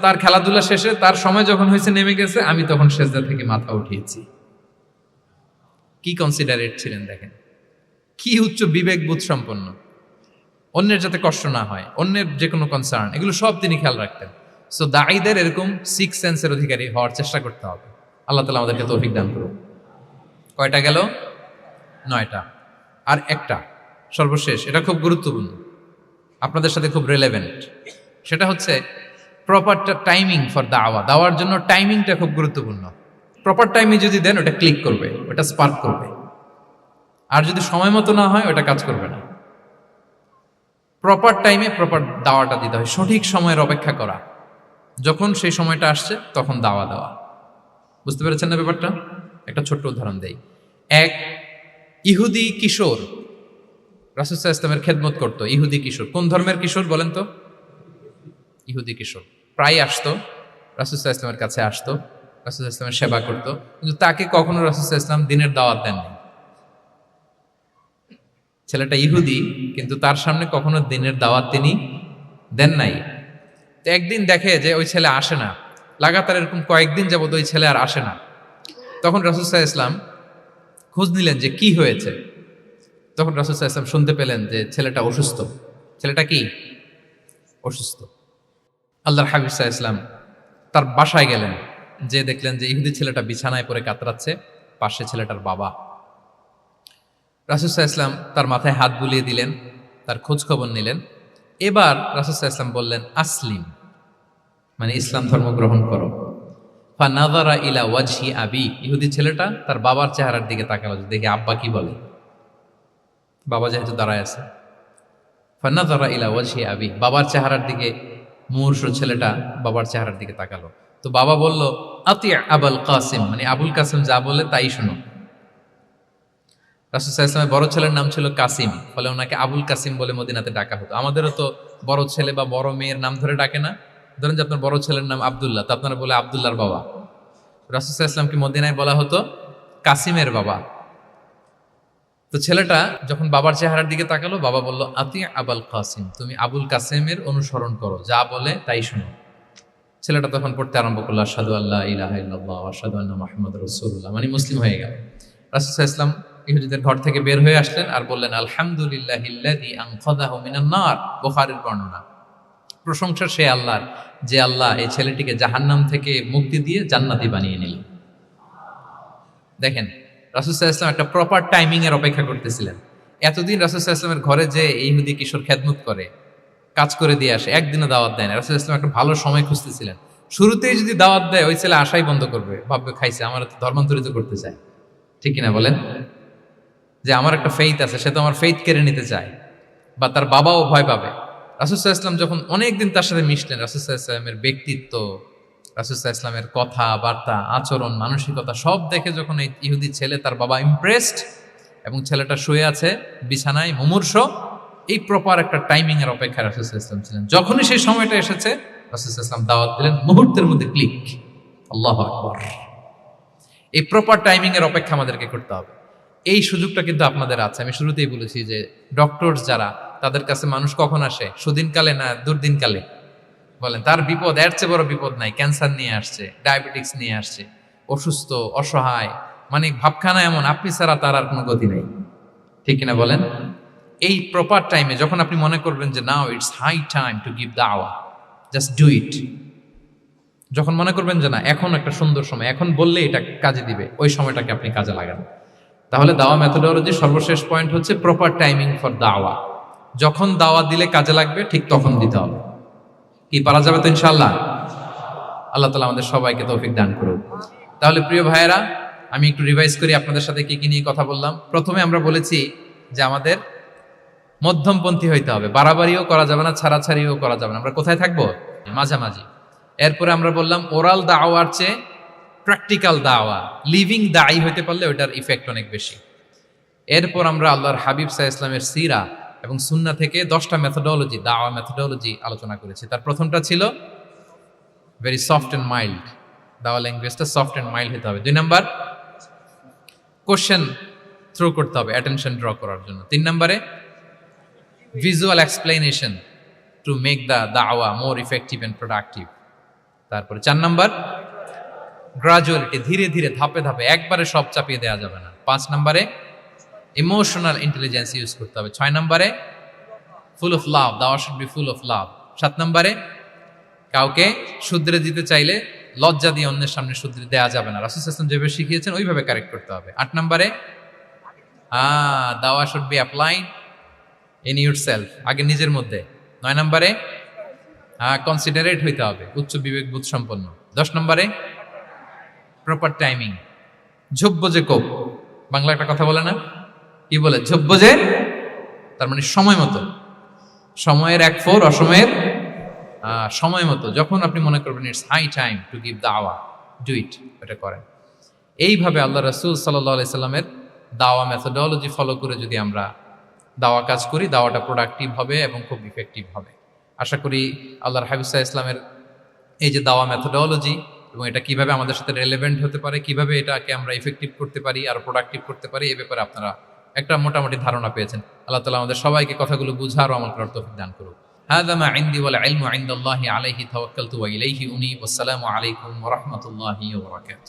তার খেলাধুলা শেষে তার সময় যখন হয়েছে, নেমে গেছে, আমি তখন সেজদা থেকে মাথা উঠিয়েছি। কি কনসিডারেট ছিলেন দেখেন, কি উচ্চ বিবেকবোধ সম্পন্ন, অন্যের যাতে কষ্ট না হয়, অন্যের যে কোনো কনসার্ন, এগুলো সব তিনি খেয়াল রাখতেন। সো দাঈদের এরকম সিক্স সেন্সের অধিকারী হওয়ার চেষ্টা করতে হবে। আল্লাহ তাআলা আমাদেরকে তৌফিক দান করুন। কয়টা গেল? 9টা। আর একটা সর্বশেষ, এটা খুব গুরুত্বপূর্ণ, আপনাদের সাথে খুব রেলেভেন্ট। সেটা হচ্ছে প্রপার টাইমিং ফর দাওয়া। দাওয়ার জন্য টাইমিংটা খুব গুরুত্বপূর্ণ। প্রপার টাইমে যদি দেন, ওটা ক্লিক করবে, ওটা স্পার্ক করবে। আর যদি সময় মতো না হয়, ওটা কাজ করবে না। প্রপার টাইমে প্রপার দাওয়াটা দিতে হয়, সঠিক সময়ের অপেক্ষা করা, যখন সেই সময়টা আসছে তখন দাওয়া দেওয়া। বুঝতে পেরেছেন না ব্যাপারটা? একটা ছোট্ট উদাহরণ দেই। এক ইহুদি কিশোর রাসূল সাল্লাল্লাহু আলাইহি ওয়াসাল্লামের খেদমত করতো। ইহুদি কিশোর, কোন ধর্মের কিশোর বলেন তো? ইহুদি কিশোর প্রায় আসতো, রাসূল সাল্লাল্লাহু আলাইহি ওয়াসাল্লামের কাছে আসতো, রাসূল সাল্লাল্লাহু আলাইহি ওয়াসাল্লামের সেবা করতো, কিন্তু তাকে কখনো রাসূল সাল্লাল্লাহু আলাইহি ওয়াসাল্লাম দিনের দাওয়াত দেননি। ছেলেটা ইহুদি, কিন্তু তার সামনে কখনো দিনের দাওয়াত তিনি দেন নাই। তো একদিন দেখে যে ওই ছেলে আসে না, লাগাতার এরকম কয়েকদিন যাবত ওই ছেলে আর আসে না। তখন রাসূল সাল্লাল্লাহু আলাইহি ওয়াসাল্লাম খোঁজ নিলেন যে কি হয়েছে। তখন রাসূল সাল্লাল্লাহু আলাইহি ওয়াসাল্লাম শুনতে পেলেন যে ছেলেটা অসুস্থ। ছেলেটা কি অসুস্থ? আল্লাহর হাবিব সাল্লাল্লাহু আলাইহি ওয়াসাল্লাম তার বাসায় গেলেন, যে দেখলেন যে ইহুদি ছেলেটা বিছানায় পড়ে কাতরাচ্ছে, পাশে ছেলেটার বাবা। রাসূল সাল্লাল্লাহু আলাইহি ওয়াসাল্লাম তার মাথায় হাত বুলিয়ে দিলেন, তার খোঁজ খবর নিলেন। এবার রাসূল সাল্লাল্লাহু আলাইহি ওয়াসাল্লাম বললেন, আসলিম, মানে ইসলাম ধর্ম গ্রহণ করো। ফানাযারা ইলা ওয়াজহি আবি, ইহুদি ছেলেটা তার বাবার চেহারার দিকে তাকালো, দেখে আব্বা কি বলে। বাবা যেহেতু দাঁড়ায় আছে, ফানাযারা ইলা ওয়াজহি আবি, বাবার চেহারার দিকে মুমূর্ষু ছেলেটা বাবার চেহারার দিকে তাকালো। তো বাবা বলল, আতি আবুল কাসিম, মানে আবুল কাসিম যা বলে তাই শোনো। রাসূল সাল্লাল্লাহু আলাইহি ওয়াসাল্লামের বড় ছেলের নাম ছিল কাসিম, ফলে ওনাকে আবুল কাসিম বলে মদিনাতে ডাকা হতো। আমাদেরও তো বড় ছেলে বা বড় মেয়ের নাম ধরে ডাকে না? ধরেন যে আপনার বড় ছেলের নাম আব্দুল্লাহ, তো আপনারা বলে আব্দুল্লাহর বাবা। রাসূল সাল্লাল্লাহু আলাইহি ওয়াসাল্লামকে মদিনায় বলা হতো কাসিমের বাবা। তো ছেলেটা যখন বাবার চেহারার দিকে তাকালো, বাবা বলল, আতি আবুল কাসিম, তুমি আবুল কাসিমের অনুসরণ করো, যা বলে তাই শোনো। ছেলেটা তখন পড়তে আরম্ভ করলো, আশহাদু আল্লা ইলাহা ইল্লাল্লাহ ওয়া আশহাদু আন্না মুহাম্মাদুর রাসূলুল্লাহ, মানে মুসলিম হয়ে গেল। রাসূল সাল্লাল্লাহু আলাইহি ওয়াসাল্লাম ইহুদিদের ঘর থেকে বের হয়ে আসলেন আর বললেন, আলহামদুলিল্লাহিল্লাযী আনকাযাহু মিনান নার, বুখারীর বর্ণনা। প্রশংসা সে আল্লাহর, যে আল্লাহ এই ছেলেটিকে জাহান্নাম থেকে মুক্তি দিয়ে জান্নাতি বানিয়ে নিলেন। দেখেন, রাসূল সাল্লাল্লাহু আলাইহি ওয়াসাল্লাম একটা প্রপার টাইমিং এর অপেক্ষা করতেছিলেন। এতদিন রাসূল সাল্লাল্লাহু আলাইহি ওয়াসাল্লামের ঘরে যে ইহুদি কিশোর খেদমত করে, কাজ করে দিয়ে আসে, একদিনও দাওয়াত দেয় না। রাসূল সাল্লাল্লাহু আলাইহি ওয়াসাল্লাম একটা ভালো সময় খুঁজতেছিলেন। শুরুতেই যদি দাওয়াত দেয়, ওই ছেলে আশাই বন্ধ করবে, ভাববে খাইছে, আমার তো ধর্মান্তরিত করতে চায়। ঠিক কিনা বলেন? যে আমার একটা ফেইথ আছে, সে তো আমার ফেইথ কেড়ে নিতে চায়, বা তার বাবাও ভয় পাবে। রাসূল সাল্লাল্লাহু আলাইহি ওয়াসাল্লাম যখন অনেকদিন তার সাথে মিশলেন, রাসূল সাল্লাল্লাহু আলাইহি ওয়াসাল্লামের ব্যক্তিত্ব, রাসূল সাল্লাল্লাহু আলাইহি ওয়াসাল্লামের কথা বার্তা, আচরণ, মানসিকতা সব দেখে যখন এই ইহুদি ছেলে, তার বাবা ইমপ্রেসড, এবং ছেলেটা শুয়ে আছে বিছানায় মুমূর্ষ, এই প্রপার একটা টাইমিং এর অপেক্ষায় রাসূল সাল্লাল্লাহু আলাইহি ওয়াসাল্লাম ছিলেন। যখনই সেই সময়টা এসেছে, রাসূল সাল্লাল্লাহু আলাইহি ওয়াসাল্লাম দাওয়াত দিলেন, মুহূর্তের মধ্যে ক্লিক। আল্লাহু আকবার। এই প্রপার টাইমিং এর অপেক্ষা আমাদেরকে করতে হবে। এই সুযোগটা কিন্তু আপনাদের আছে। আমি শুরুতেই বলেছি যে ডক্টর যারা, তাদের কাছে মানুষ কখন আসে? সুদিনকালে না দুর্দিনকালে? বলেন, তার বিপদ এর চেয়ে বড় বিপদ নাই। ক্যান্সার নিয়ে আসছে, ডায়াবেটিক্স নিয়ে আসছে, অসুস্থ, অসহায়, মানে ভাবখানা এমন, আপনি ছাড়া তার আর কোনো গতি নেই। ঠিক কিনা বলেন? এই প্রপার টাইমে যখন আপনি মনে করবেন যে now it's high time to give দাওয়া, জাস্ট ডু ইট। যখন মনে করবেন যে না, এখন একটা সুন্দর সময়, এখন বললে এটা কাজে দিবে, ওই সময়টাকে আপনি কাজে লাগান। তাহলে দাওয়া মেথোডোলজি সর্বশেষ পয়েন্ট হচ্ছে প্রপার টাইমিং ফর দাওয়া। যখন দাওয়া দিলে কাজে লাগবে, ঠিক তখন দিতে হবে। কি পারা যাবে তো ইনশাআল্লাহ? আল্লাহ তাআলা আমাদের সবাইকে তৌফিক দান করুন। তাহলে প্রিয় ভাইয়েরা, আমি একটু রিভাইজ করি আপনাদের সাথে কি কি নিয়ে কথা বললাম। প্রথমে আমরা বলেছি যে আমাদের মধ্যমপন্থী হইতে হবে, বাড়াবাড়িও করা যাবে না, ছাড়াছাড়িও করা যাবে না। আমরা কোথায় থাকবো? মাঝামাঝি। এরপরে আমরা বললাম ওরাল দাওয়ার চেয়ে প্র্যাকটিক্যাল দাওয়া, লিভিং দায়ী হইতে পারলে ওইটার ইফেক্ট অনেক বেশি। এরপর আমরা আল্লাহর হাবিব সাল্লাল্লাহু আলাইহি ওয়াসাল্লামের সিরা এবং সুন্নাহ থেকে 10টা মেথোডোলজি, দাওয়া মেথোডোলজি আলোচনা করেছি। তার প্রথমটা ছিল ভেরি সফট অ্যান্ড মাইল্ড, দাওয়া ল্যাঙ্গুয়েজটা সফট অ্যান্ড মাইল্ড হতে হবে। 2 নাম্বার, কোশ্চেন থ্রো করতে হবে অ্যাটেনশন ড্র করার জন্য। 3 নম্বরে, visual explanation to make the দাওয়া মোর ইফেক্টিভ অ্যান্ড প্রোডাক্টিভ। তারপরে 4 নাম্বার, গ্রাজুয়ালিটি, ধীরে ধীরে, ধাপে ধাপে, একবারে সব চাপিয়ে দেওয়া যাবে না। 5 নম্বরে, ইমোশনাল ইন্টেলিজেন্স ইউজ করতে হবে। 6 নম্বরে, ফুল অফ লাভ, দাওয়া should be full of love. 7 নম্বরে, কাউকে শুধরে দিতে চাইলে লজ্জা দিয়ে অন্যের সামনে শুধরে দেওয়া যাবে না, রাসূল সাল্লাল্লাহু আলাইহি ওয়াসাল্লাম যেভাবে শিখিয়েছেন ওইভাবে কারেক্ট করতে হবে। 8 নম্বরে, দাওয়া should be applied in yourself, আগে নিজের মধ্যে। 9 নম্বরে, কনসিডারেট হইতে হবে, উচ্চ বিবেকবোধ সম্পন্ন। 10 নম্বরে, প্রপার টাইমিং, ঝোপ্প যে কোপ, বাংলা একটা কথা বলে না, কি বলে? ঝোপ্প যে, তার মানে সময় মতো। সময়ের এক ফোর, অসময়ের সময় মতো যখন আপনি মনে করবেন it's high time to give দাওয়া, ডু ইট, এটা করেন। এইভাবে আল্লাহ রাসূল সাল্লাল্লাহু আলাইহি সাল্লামের দাওয়া মেথোডোলজি ফলো করে যদি আমরা দাওয়া কাজ করি, দাওয়াটা প্রোডাক্টিভ হবে এবং খুব ইফেক্টিভ হবে। আশা করি আল্লাহর হাবিব সাল্লাল্লাহু আলাইহি ইসলামের এই যে দাওয়া মেথোডোলজি এবং এটা কিভাবে আমাদের সাথে রেলেভেন্ট হতে পারে, কিভাবে এটাকে আমরা ইফেক্টিভ করতে পারি আর প্রোডাক্টিভ করতে পারি, এ ব্যাপারে আপনারা একটা মোটামুটি ধারণা পেয়েছেন। আল্লাহ তাআলা আমাদের সবাইকে কথাগুলো বুঝার ও আমল করার তৌফিক দান করুন। হাযা মা ইনদি ওয়াল ইলমু ইনদাল্লাহি আলাইহি তাওয়াক্কালতু ওয়া ইলাইহি উনীব। আসসালামু আলাইকুম ওয়া রাহমাতুল্লাহি ওয়া বারাকাতুহু।